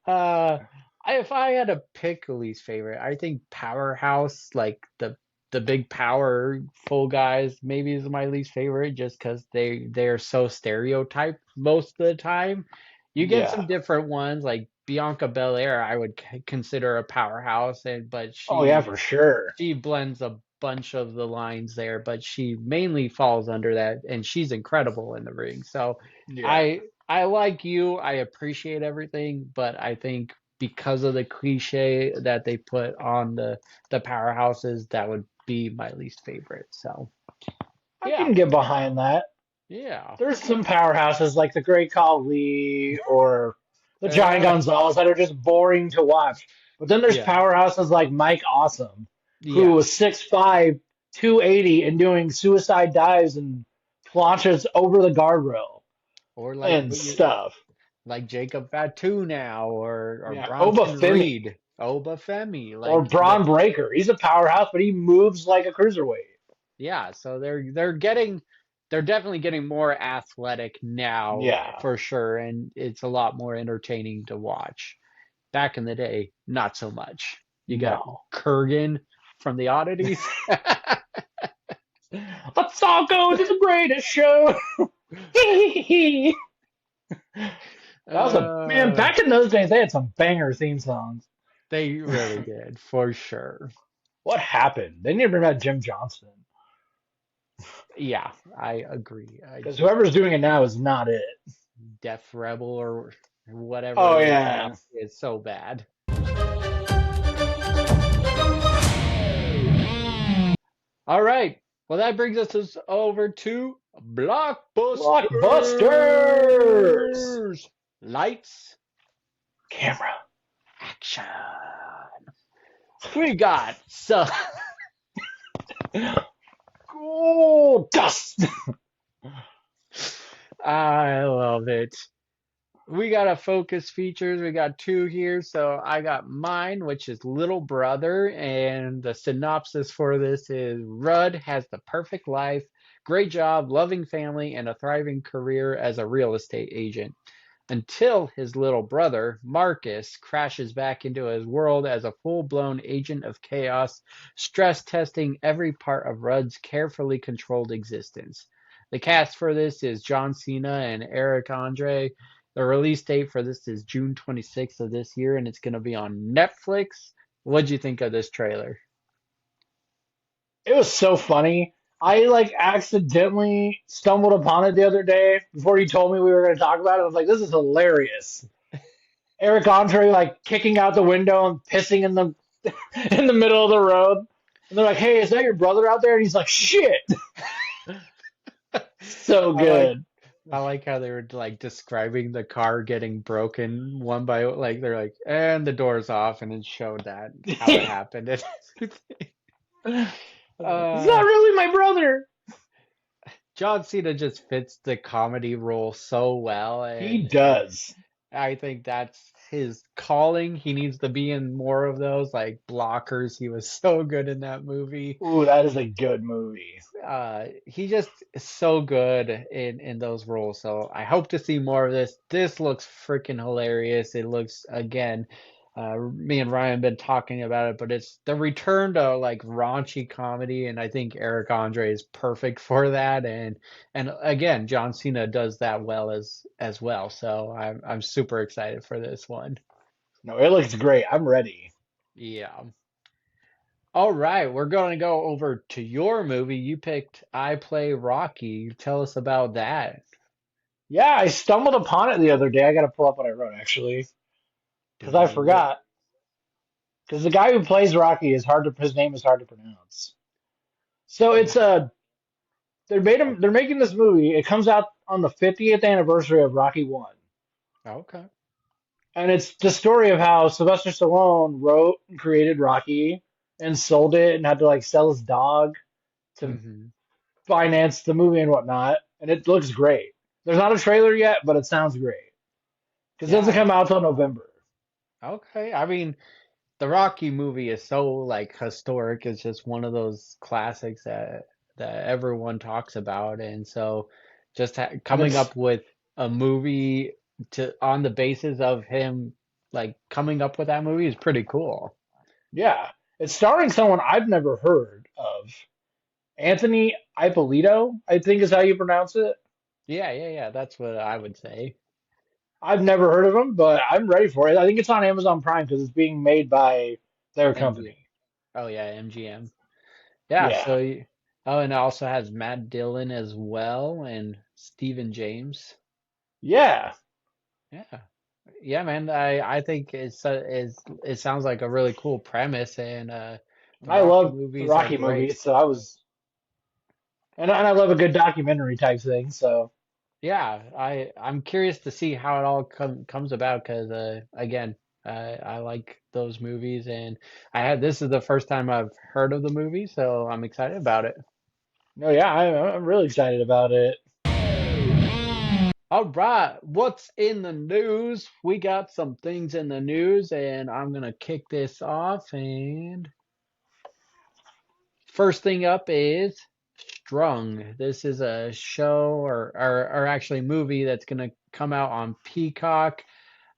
uh, if I had to pick a least favorite, I think Powerhouse, like the big powerful guys, maybe is my least favorite, just because they're so stereotyped most of the time. You get Yeah. some different ones, like Bianca Belair, I would consider a powerhouse, but Oh yeah, she for sure. she blends a bunch of the lines there, but she mainly falls under that, and she's incredible in the ring. So Yeah. I like you. I appreciate everything, but I think because of the cliche that they put on the powerhouses, that would be my least favorite. So I yeah, can get behind that. yeah, There's some powerhouses like the Great Khali or the Giant uh, Gonzalez that are just boring to watch. But then there's yeah, powerhouses like Mike Awesome, who yeah, was 6'5", 280, and doing suicide dives and planches over the guardrail or and stuff. like Jacob Fatu now, or Yeah, Bronson Obafemi Reed, Oba Femi, or like Braun Breaker. He's a powerhouse, but he moves like a cruiserweight. yeah, so they're definitely getting more athletic now Yeah, for sure, and it's a lot more entertaining to watch. Back in the day, not so much. You got no. Kurgan from the oddities. Let's all go to the greatest show. That was a man. uh, Back in those days, they had some banger theme songs. they really did, for sure. What happened? They never met Jim Johnston Yeah, I agree. I because just whoever's doing it now is not it. Death Rebel or whatever Oh it is yeah. now is so bad. All right. Well, that brings us over to Blockbusters. Blockbusters. Lights, Camera. action. We got some. Gold dust. I love it. We got a focus features. We got two here. So I got mine, which is Little Brother. And the synopsis for this is Rudd has the perfect life, great job, loving family, and a thriving career as a real estate agent. Until his little brother, Marcus, crashes back into his world as a full-blown agent of chaos, stress testing every part of Rudd's carefully controlled existence. The cast for this is John Cena and Eric Andre. The release date for this is June 26th of this year, and it's going to be on Netflix. What'd you think of this trailer? It was so funny. I like accidentally stumbled upon it the other day before you told me we were going to talk about it. I was like, this is hilarious. Eric Andre like kicking out the window and pissing in the in the middle of the road. And they're like, "Hey, is that your brother out there?" And he's like, "Shit." So I like good. I like how they were like describing the car getting broken one by like they're like and the door's off and it showed that how it happened. He's uh not really my brother. John Cena just fits the comedy role so well, He and does. I think that's his calling. He needs to be in more of those like blockers. He was so good in that movie. Ooh, that is a good movie. He just is so good in those roles. So I hope to see more of this. This looks freaking hilarious. It looks again, me and Ryan been talking about it, but it's the return to like raunchy comedy, and I think Eric Andre is perfect for that. And again, John Cena does that well as well. So I'm super excited for this one. No, it looks great. I'm ready. Yeah. All right, we're going to go over to your movie. You picked I Play Rocky. Tell us about that. Yeah, I stumbled upon it the other day. I got to pull up what I wrote actually because I Do it. forgot. Because the guy who plays Rocky is hard to his name is hard to pronounce. So it's a they're making this movie. It comes out on the 50th anniversary of Rocky 1. Okay. And it's the story of how Sylvester Stallone wrote and created Rocky and sold it and had to like sell his dog to Hmm. finance the movie and whatnot. And it looks great. There's not a trailer yet, but it sounds great. Because it doesn't Yeah. come out till November. Okay. I mean, the Rocky movie is so like historic. It's just one of those classics that everyone talks about, and so just And coming it's up with a movie to on the basis of him like coming up with that movie is pretty cool. yeah. It's starring someone I've never heard of. Anthony Ippolito, I think is how you pronounce it. Yeah, yeah, yeah. That's what I would say. I've never heard of him, but I'm ready for it. I think it's on Amazon Prime because it's being made by their MG. company. Oh yeah, MGM. Yeah, Yeah. so oh, and it also has Matt Dillon as well and Stephen James. Yeah. Yeah. Yeah, man. I think it sounds like a really cool premise, and the I Rocky love the movies are Rocky great. movies, so I was, and I love a good documentary type thing. So Yeah, I'm curious to see how it all comes about because again, I like those movies, and this is the first time I've heard of the movie, so I'm excited about it. no, yeah, I'm really excited about it. All right, what's in the news? We got some things in the news, and I'm gonna kick this off. And first thing up is Strung. This is a show or actually movie that's gonna come out on Peacock.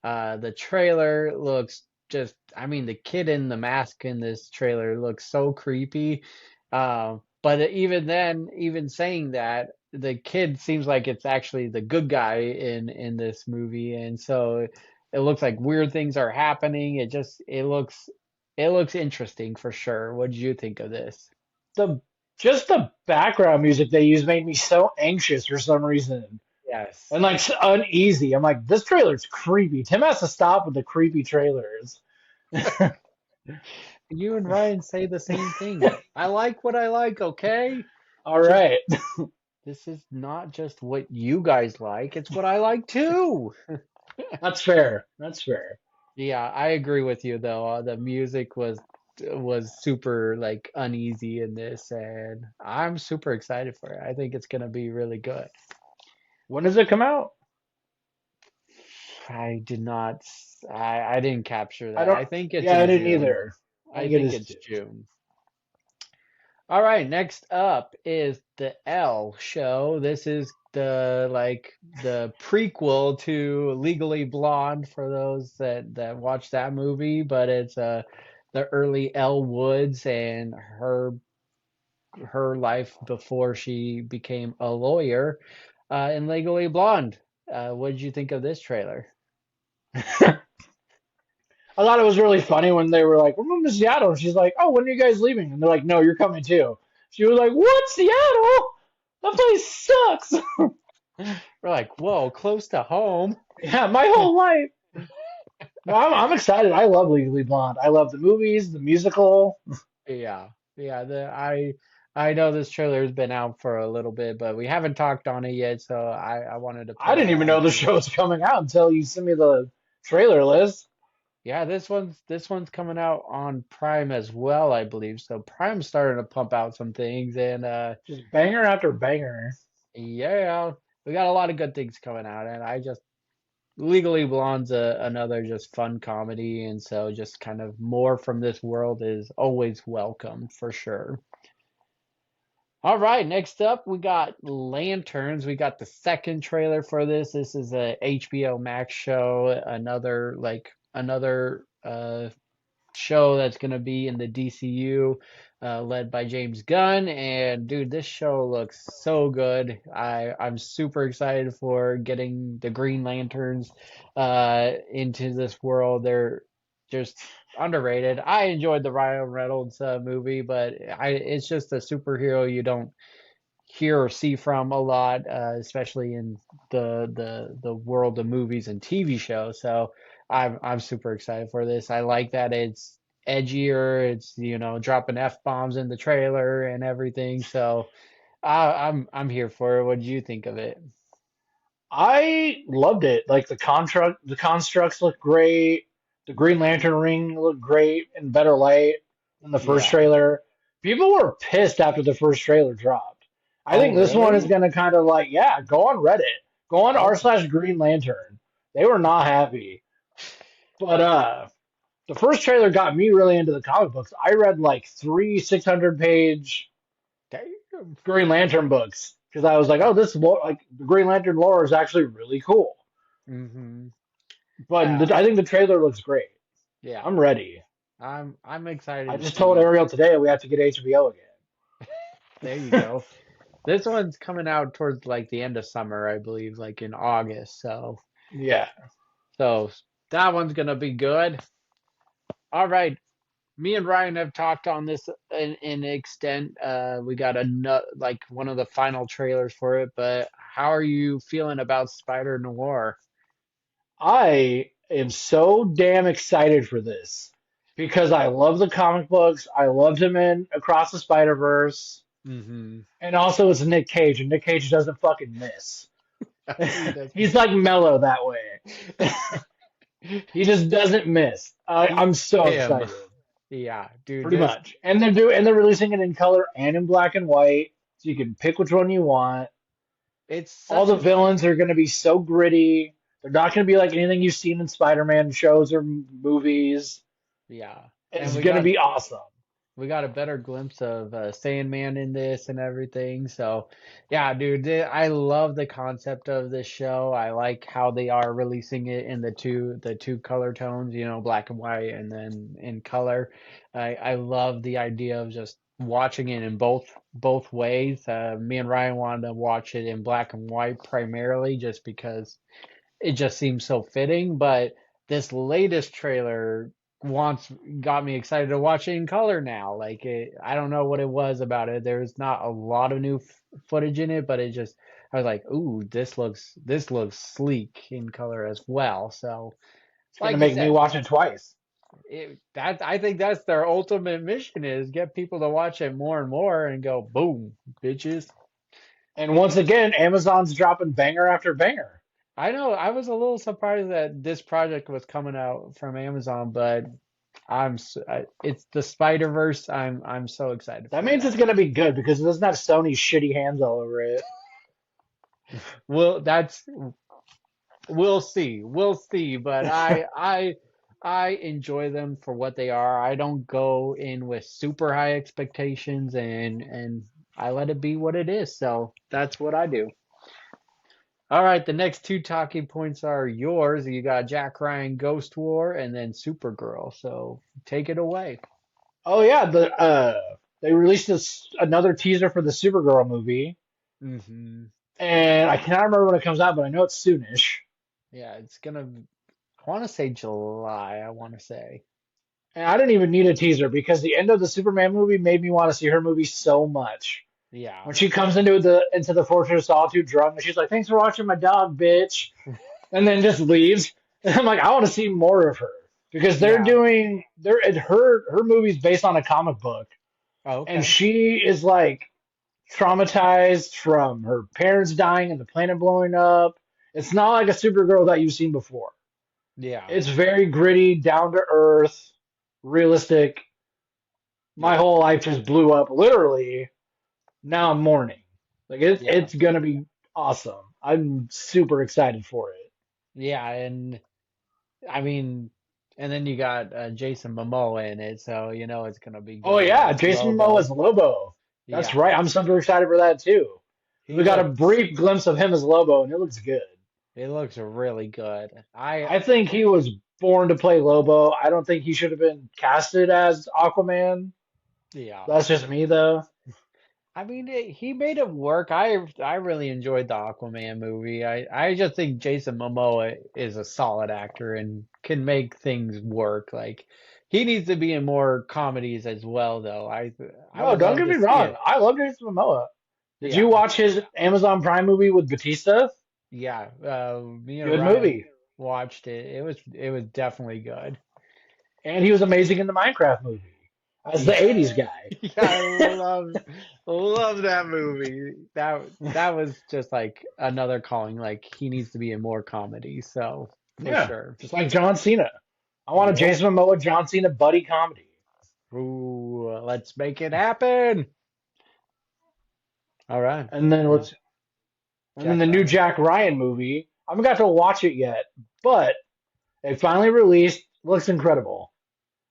The trailer looks just, I mean, the kid in the mask in this trailer looks so creepy. But even then, even saying that, the kid seems like it's actually the good guy in this movie, and so it looks like weird things are happening. It looks interesting for sure. What did you think of this? The just the background music they use made me so anxious for some reason Yes. and like uneasy. I'm like, this trailer's creepy. Tim has to stop with the creepy trailers. You and Ryan say the same thing. I like what I like, okay? All Just right, This is not just what you guys like, it's what I like too. that's fair. That's fair. Yeah, I agree with you though. The music was super like uneasy in this, and I'm super excited for it. I think it's gonna be really good. When does it come out? I did not I didn't capture I that. don't. I think it's Yeah, I in didn't June. either. I I think it think is it's too. June. All right, next up is the L show. This is the prequel to Legally Blonde for those that watch that movie, but it's the early Elle Woods and her life before she became a lawyer in Legally Blonde. What did you think of this trailer? I thought it was really funny when they were like, "We're moving to Seattle," and she's like, "Oh, when are you guys leaving?" And they're like, "No, you're coming too." She was like, "What, Seattle? That place sucks." We're like, whoa, close to home. Yeah, my whole life. No, I'm excited. I love Legally Blonde. I love the movies, the musical. Yeah, yeah. I know this trailer's been out for a little bit, but we haven't talked on it yet, so I wanted to I put it didn't even on know the here. show was coming out until you sent me the trailer list. Yeah, this one's coming out on Prime as well, I believe. So Prime's starting to pump out some things, and Just banger after banger. yeah, we got a lot of good things coming out, and I just Legally Blonde's another just fun comedy, and so just kind of more from this world is always welcome for sure. All right, next up we got Lanterns. We got the second trailer for this. This is a HBO Max show, another show that's going to be in the DCU, led by James Gunn. And dude, this show looks so good. I'm super excited for getting the Green Lanterns into this world. They're just underrated. I enjoyed the Ryan Reynolds movie, but it's just a superhero you don't hear or see from a lot, especially in the world of movies and TV shows. So I'm super excited for this. I like that it's edgier. It's dropping F bombs in the trailer and everything. So I'm here for it. What did you think of it? I loved it. Like the constructs look great. The Green Lantern ring looked great in better light than the first Yeah. trailer. People were pissed after the first trailer dropped. I Oh, think this one is really? gonna kind of like, yeah, go on Reddit, go on Oh, r/Green Lantern. They were not happy. But the first trailer got me really into the comic books. I read like three 600-page damn. Green Lantern books because I was like, oh, like the Green Lantern lore is actually really cool. Mm-hmm. But Yeah. I think the trailer looks great. Yeah. I'm ready. I'm excited I to just told see. Ariel today we have to get HBO There you again. go. This one's coming out towards like the end of summer, I believe, like in August. Yeah. So that one's gonna be good. All right. Me and Ryan have talked on this in extent. We got like one of the final trailers for it, but how are you feeling about Spider Noir? I am so damn excited for this because I love the comic books. I loved him in Across the Spider Verse, Mm-hmm. and also it's Nick Cage, and Nick Cage doesn't fucking miss. He does. He's like mellow that way. He just doesn't miss. He's I'm so him. excited, Yeah, dude. pretty This much. And they're releasing it in color and in black and white, so you can pick which one you want. it's All such the a villains are going to be so gritty. They're not going to be like anything you've seen in Spider-Man shows or movies. yeah. And It's going to be awesome. we got a better glimpse of Sandman in this and everything. So, yeah, dude, I love the concept of this show. I like how they are releasing it in the two color tones, black and white, and then in color. I love the idea of just watching it in both ways. Me and Ryan wanted to watch it in black and white primarily, just because it just seems so fitting. But this latest trailer wants got me excited to watch it in color now. Like I don't know what it was about it. There's not a lot of new footage in it, but it just I was like, ooh, this looks sleek in color as well. So, It's going to like you make me said, watch it twice. that I think that's their ultimate mission is get people to watch it more and more and go, boom, bitches. And once again, Amazon's dropping banger after banger. I know I was a little surprised that this project was coming out from Amazon, but it's the Spider-Verse. I'm so excited That for means it's that. going to be good because it doesn't have Sony's shitty hands all over it. Well, we'll see. We'll see, but I enjoy them for what they are. I don't go in with super high expectations and I let it be what it is. So that's what I do. All right, the next two talking points are yours. You got Jack Ryan Ghost War and then Supergirl. So take it away. Oh yeah, they released another teaser for the Supergirl movie, Hmm. and I cannot remember when it comes out, but I know it's soonish. Yeah, I want to say July, I want to say. And I didn't even need a teaser because the end of the Superman movie made me want to see her movie so much. Yeah. When she comes into the Fortress of Solitude drunk, and she's like, "Thanks for watching my dog, bitch," and then just leaves. And I'm like, I want to see more of her because Yeah. her movie's based on a comic book, Oh, and okay. she is like traumatized from her parents dying and the planet blowing up. It's not like a Supergirl that you've seen before. Yeah. It's very gritty, down to earth, realistic. My Yeah. whole life just blew up literally. Now I'm mourning. Like Yeah. it's gonna be awesome. I'm super excited for it. Yeah, and I mean, and then you got Jason Momoa in it, so it's gonna be Oh good yeah, as Jason Momoa Lobo. as Lobo. That's Yeah. right. I'm super excited for that too. He We got a looks brief glimpse of him as Lobo, and it looks good. it looks really good. I I think he was born to play Lobo. I don't think he should have been casted as Aquaman. yeah. That's just me though. I mean, he made it work. I really enjoyed the Aquaman movie. I just think Jason Momoa is a solid actor and can make things work. Like he needs to be in more comedies as well, though. I No, would don't love get to me see wrong. it. I love Jason Momoa. Did you Yeah, watch his Amazon Prime movie with Batista? yeah. Me and Good Ryan movie. watched it. It was definitely good. And he was amazing in the Minecraft movie as the Yeah, 80s guy. yeah. I love that movie. That was just like another calling. Like he needs to be in more comedy. So for Yeah, sure. just like John Cena. I want a Yep. Jason Momoa John Cena buddy comedy. Ooh, let's make it happen. All right. And then Yeah. let's and then Jack the new Ryan. Jack Ryan movie. I haven't got to watch it yet, but it finally released. Looks incredible.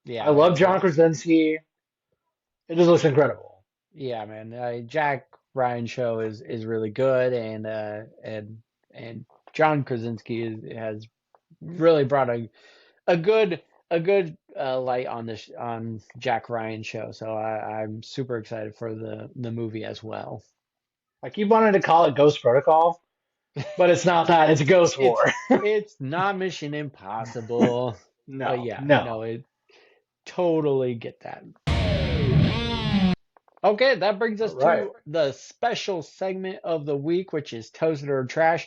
I Yeah, love man. John Krasinski. It just looks incredible. Yeah, man. Jack Ryan show is really good, and John Krasinski has really brought a good light on this on Jack Ryan show. So I'm super excited for the movie as well. I keep wanting to call it Ghost Protocol, but it's not that. It's Ghost It's War. it's not Mission Impossible, but No, yeah, no. no, it totally get that. Okay, that brings All us right. to the special segment of the week, which is Toasted or Trash.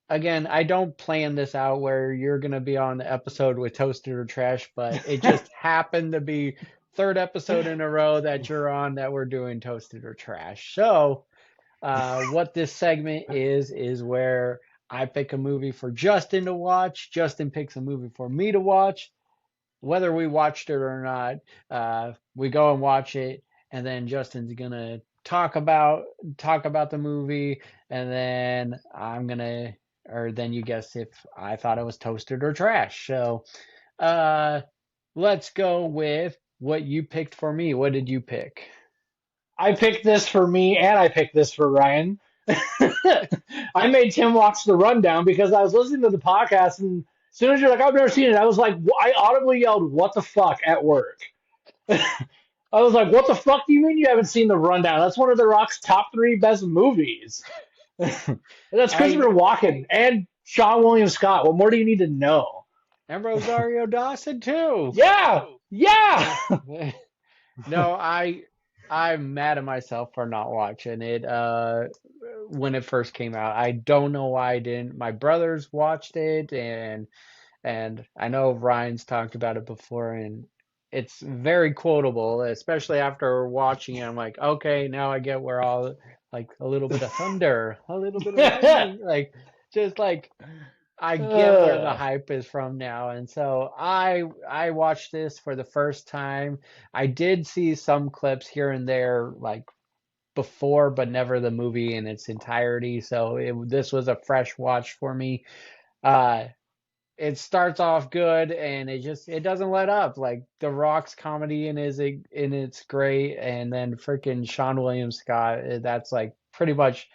again, I don't plan this out where you're going to be on the episode with Toasted or Trash, but it just happened to be third episode in a row that you're on that we're doing Toasted or Trash. So, what this segment is where I pick a movie for Justin to watch. Justin picks a movie for me to watch. Whether we watched it or not, we go and watch it, and then Justin's gonna talk about the movie, and then or then you guess if I thought it was toasted or trash. So, uh, let's go with what you picked for me. What did you pick? I picked this for me, and I picked this for Ryan. I made Tim watch the rundown because I was listening to the podcast, and as soon as you're like, "I've never seen it," I was like, I audibly yelled, "What the fuck?" at work. I was like, "What the fuck do you mean you haven't seen the rundown? That's one of The Rock's top three best movies." That's I Christopher Walken and Sean William Scott. What more do you need to know? and Rosario Dawson too. Yeah, yeah. No, I'm mad at myself for not watching it when it first came out. I don't know why I didn't. My brothers watched it, and I know Ryan's talked about it before, and it's very quotable, especially after watching it. I'm like, okay, now I get where all like a little bit of thunder, a little bit of lightning, like just like I get where the Uh, hype is from now. And so I watched this for the first time. I did see some clips here and there like before, but never the movie in its entirety. So this was a fresh watch for me. Uh, it starts off good and it doesn't let up. Like The Rock's comedy in it's great, and then freaking Sean William Scott, that's like pretty much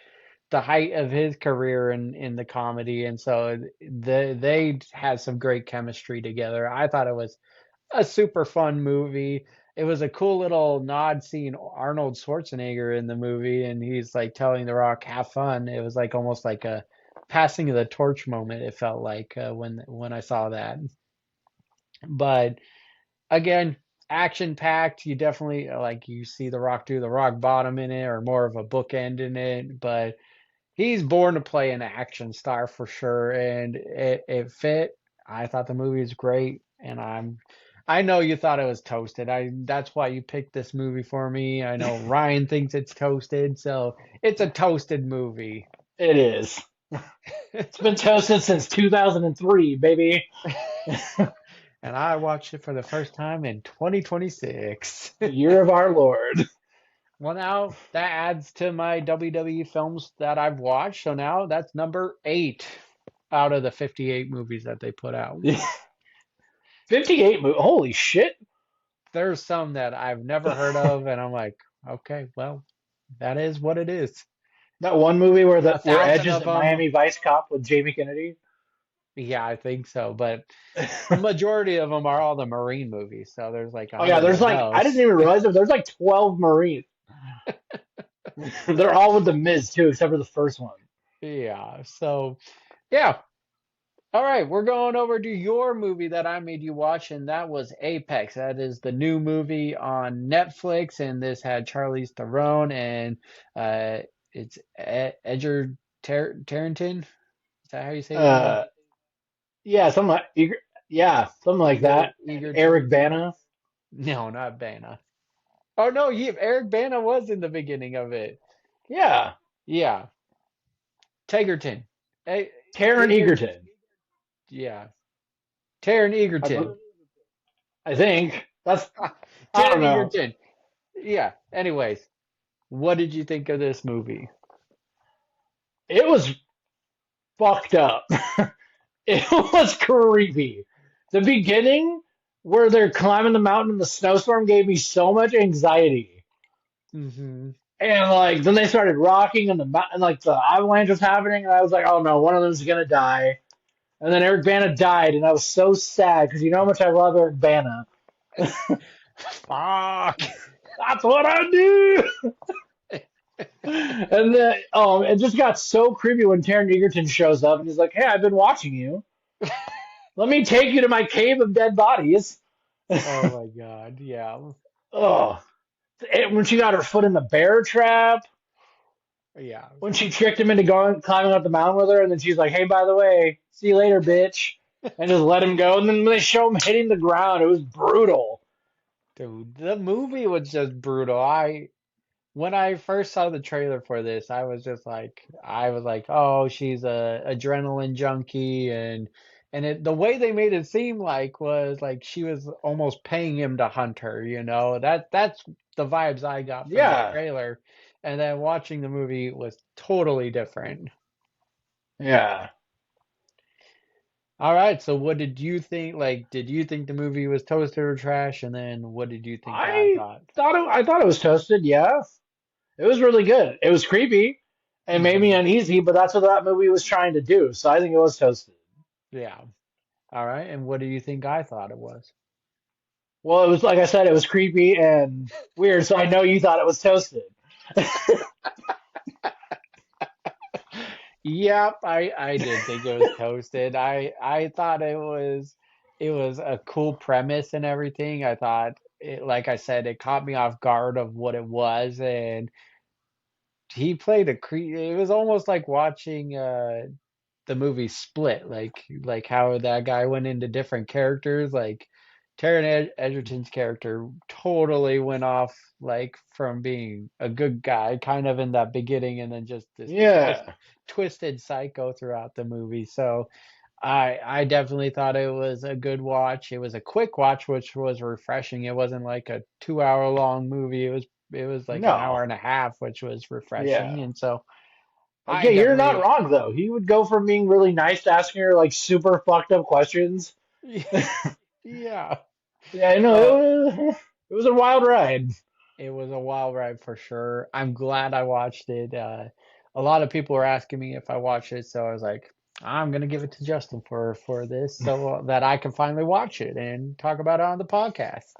the height of his career in the comedy, and so they had some great chemistry together. I thought it was a super fun movie. It was a cool little nod seeing Arnold Schwarzenegger in the movie, and he's like telling The Rock, "Have fun." It was like almost like a passing of the torch moment. It felt like when I saw that. But again, action packed. You definitely like you see The Rock do the rock bottom in it, or more of a bookend in it, but he's born to play an action star for sure, and it fit. I thought the movie was great, and I know you thought it was toasted. That's why you picked this movie for me. I know Ryan thinks it's toasted, so it's a toasted movie. it is. It's been toasted since 2003, baby. And I watched it for the first time in 2026. The year of our Lord. Well, now that adds to my WWE films that I've watched. So now that's number 8 out of the 58 movies that they put out. 58 Holy shit. There's some that I've never heard of, and I'm like, okay, well, that is what it is. That one movie where A where thousand Edge is of a them, Miami Vice cop with Jamie Kennedy. yeah, I think so. But majority of them are all the Marine movies, so there's like a Oh yeah, hundred there's of like I those. didn't even realize there's like 12 Marines. They're all with the Miz too, except for the first one. Yeah, so yeah. All right, we're going over to your movie that I made you watch, and that was Apex. That is the new movie on Netflix, and this had Charlize Theron and it's Edger Tarrington. Is that how you say his name? Uh, yeah, yeah, something like Eager that. And Egerton? Eric Bana. No, not Bana. Oh no, Eric Bana was in the beginning of it. Yeah, Yeah, Tegerton. Eh, Taron Eger, Egerton. yeah, Taron I, Egerton. I think that's I don't Taron know. Egerton. Yeah. Anyways, what did you think of this movie? It was fucked up. It was creepy. The beginning where they're climbing the mountain in the snowstorm gave me so much anxiety. Hmm. And like then they started rocking and like the avalanche was happening and I was like, oh no, one of them's gonna die. And then Eric Bana died and I was so sad because you know how much I love Eric Bana. Fuck. That's what I do. And then it just got so creepy when Taron Egerton shows up and he's like, hey, I've been watching you. Let me take you to my cave of dead bodies. Oh my God. Yeah. Oh, when she got her foot in the bear trap. Yeah. when she tricked him into going climbing up the mountain with her, and then she's like, "Hey, by the way, see you later, bitch," and just let him go. And then they show him hitting the ground. It was brutal. Dude, the movie was just brutal. I When I first saw the trailer for this, I was like, oh, she's a adrenaline junkie, and the way they made it seem like was like she was almost paying him to hunt her, you know. That's the vibes I got from the Yeah, trailer, and then watching the movie was totally different. yeah. All right, so what did you think? Like, did you think the movie was toasted or trash? And then what did you think I I thought? I thought it was toasted. Yeah, it was really good. It was creepy and made me Hmm. uneasy, but that's what that movie was trying to do. So I think it was toasted. Yeah. All right, and what do you think I thought it was? Well, it was like I said, it was creepy and weird. So I know you thought it was toasted. Yep, I did think it was toasted. I thought it was a cool premise and everything. I thought it, like I said, it caught me off guard of what it was, and he played it was almost like watching the movie Split, like how that guy went into different characters. Like Edgerton's character totally went off like from being a good guy, kind of in that beginning, and then just this Yeah, twisted psycho throughout the movie. So I definitely thought it was a good watch. It was a quick watch, which was refreshing. It wasn't like a 2 hour long movie. It was like an no, hour and a half, which was yeah. refreshing. And so Like, I yeah, you're not definitely wrong though. He would go from being really nice to asking her like super fucked up questions. yeah. Yeah, I know Oh, it was a wild ride. it was a wild ride for sure. I'm glad I watched it. A lot of people were asking me if I watched it, so I was like, I'm gonna give it to Justin for this, so that I can finally watch it and talk about it on the podcast.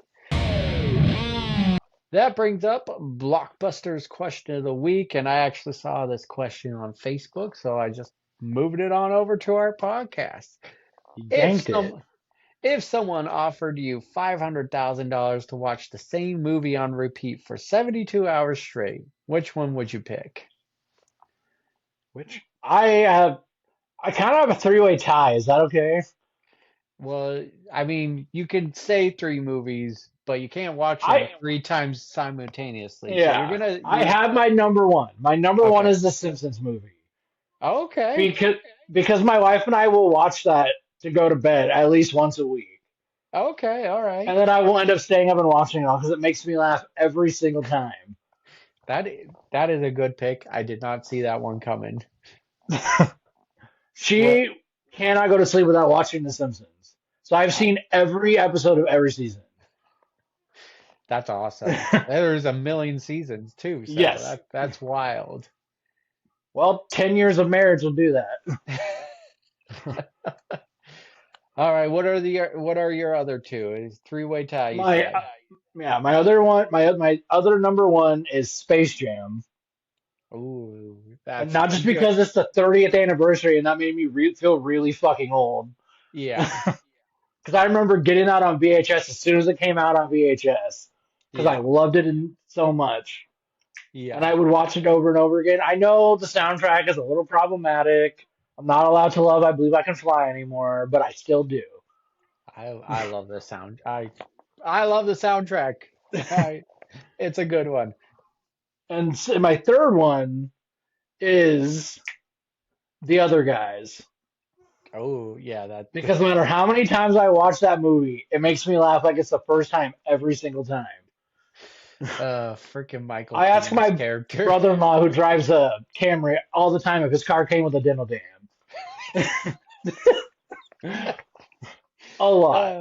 That brings up Blockbusters question of the week, and I actually saw this question on Facebook, so I just moved it on over to our podcast. He If yanked it. some If someone offered you $500,000 to watch the same movie on repeat for 72 hours straight, which one would you pick? Which I kind of have a three-way tie. Is that okay? Well, I mean, you can say three movies, but you can't watch them I three times simultaneously. So Yeah, I you're, have my number one. My number one okay. is the Simpsons movie Okay. because my wife and I will watch that to go to bed at least once a week, Okay. All right. and then I will end up staying up and watching it all because it makes me laugh every single time. That is a good pick. I did not see that one coming. What? She cannot go to sleep without watching The Simpsons. So I've uh, seen every episode of every season. That's awesome. There's a million seasons too, so Yes. that's wild. Well, 10 years of marriage will do that. All right, what are your other two? It's three-way tie, you My said. Yeah, my other one, my other number one is Space Jam. Ooh, And that's not a just good. because it's the 30th anniversary and that made me feel really fucking old. Yeah, Because I remember getting that on VHS as soon as it came out on VHS. Because I yeah, loved it so much. And I yeah. would watch it over and over again. I know the soundtrack is a little problematic. I'm not allowed to love I Believe I Can Fly anymore, but I still do. I love the sound. I love the soundtrack. I, it's a good one. And my third one is The Other Guys. Oh, yeah, that Because no matter how many times I watch that movie, it makes me laugh like it's the first time every single time. freaking Michael I ask Keaton's my character. brother-in-law who drives a Camry all the time if his car came with a demo dam. A lot.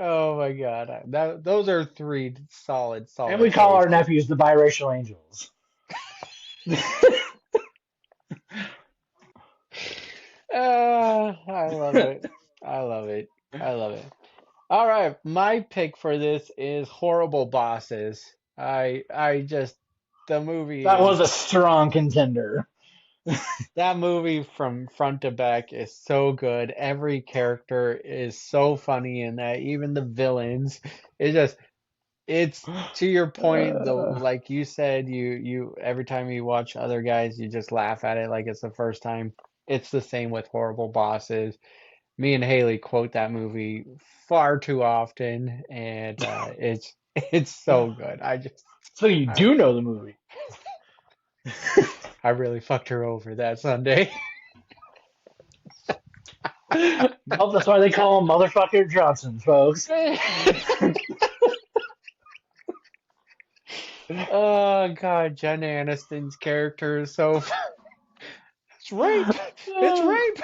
Oh my God. Those are three And we solid call our choices. nephews the biracial angels. I love it. I love it. I love it. All right, my pick for this is Horrible Bosses. I just the movie That was is a strong contender. that movie from front to back is so good. Every character is so funny in that, even the villains. It just It's to your point, though, Uh, like you said, you every time you watch other guys, you just laugh at it like it's the first time. It's the same with Horrible Bosses. Me and Haley quote that movie far too often, and it's so good. so you I do know the movie. I really fucked her over that Sunday. Well, that's why they call him Motherfucker Johnson, folks. Oh God, Jen Aniston's character is so it's rape. It's Come rape.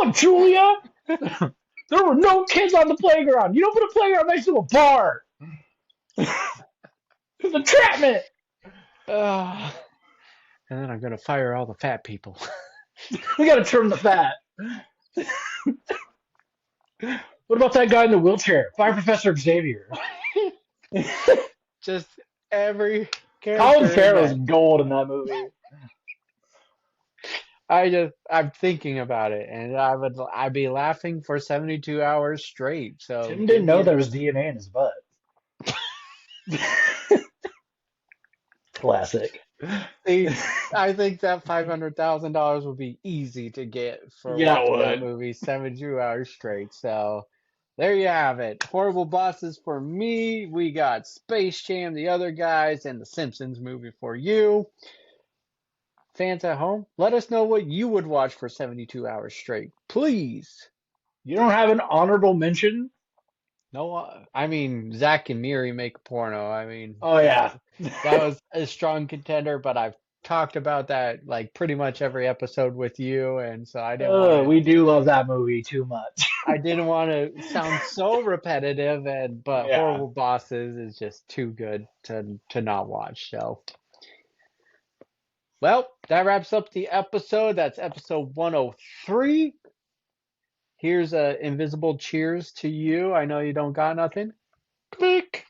on, Julia. There were no kids on the playground. You don't put a playground next to a bar. It's entrapment. Uh, and then I'm gonna fire all the fat people. We gotta trim the fat. What about that guy in the wheelchair? Fire Professor Xavier. Just every Colin character in Farrell's that. gold in that movie. I'm thinking about it, and I'd be laughing for 72 hours straight. So Tim give didn't know me there was DNA in his butt. Classic. see, I think that $500,000 would be easy to get for Yeah, it watching that would. movie 72 hours straight. So there you have it. Horrible Bosses for me. We got Space Jam, the other guys, and the Simpsons movie for you. Fans at home, let us know what you would watch for 72 hours straight. Please. You don't have an honorable mention? No, I mean, Zach and Miri make a porno. I mean, Oh yeah. that was a strong contender, but I've talked about that like pretty much every episode with you, and so We do love that movie too much. I didn't want to sound so repetitive, and but Yeah. Horrible Bosses is just too good to not watch. So, well, that wraps up the episode. That's episode 103. Here's a invisible cheers to you. I know you don't got nothing. Click.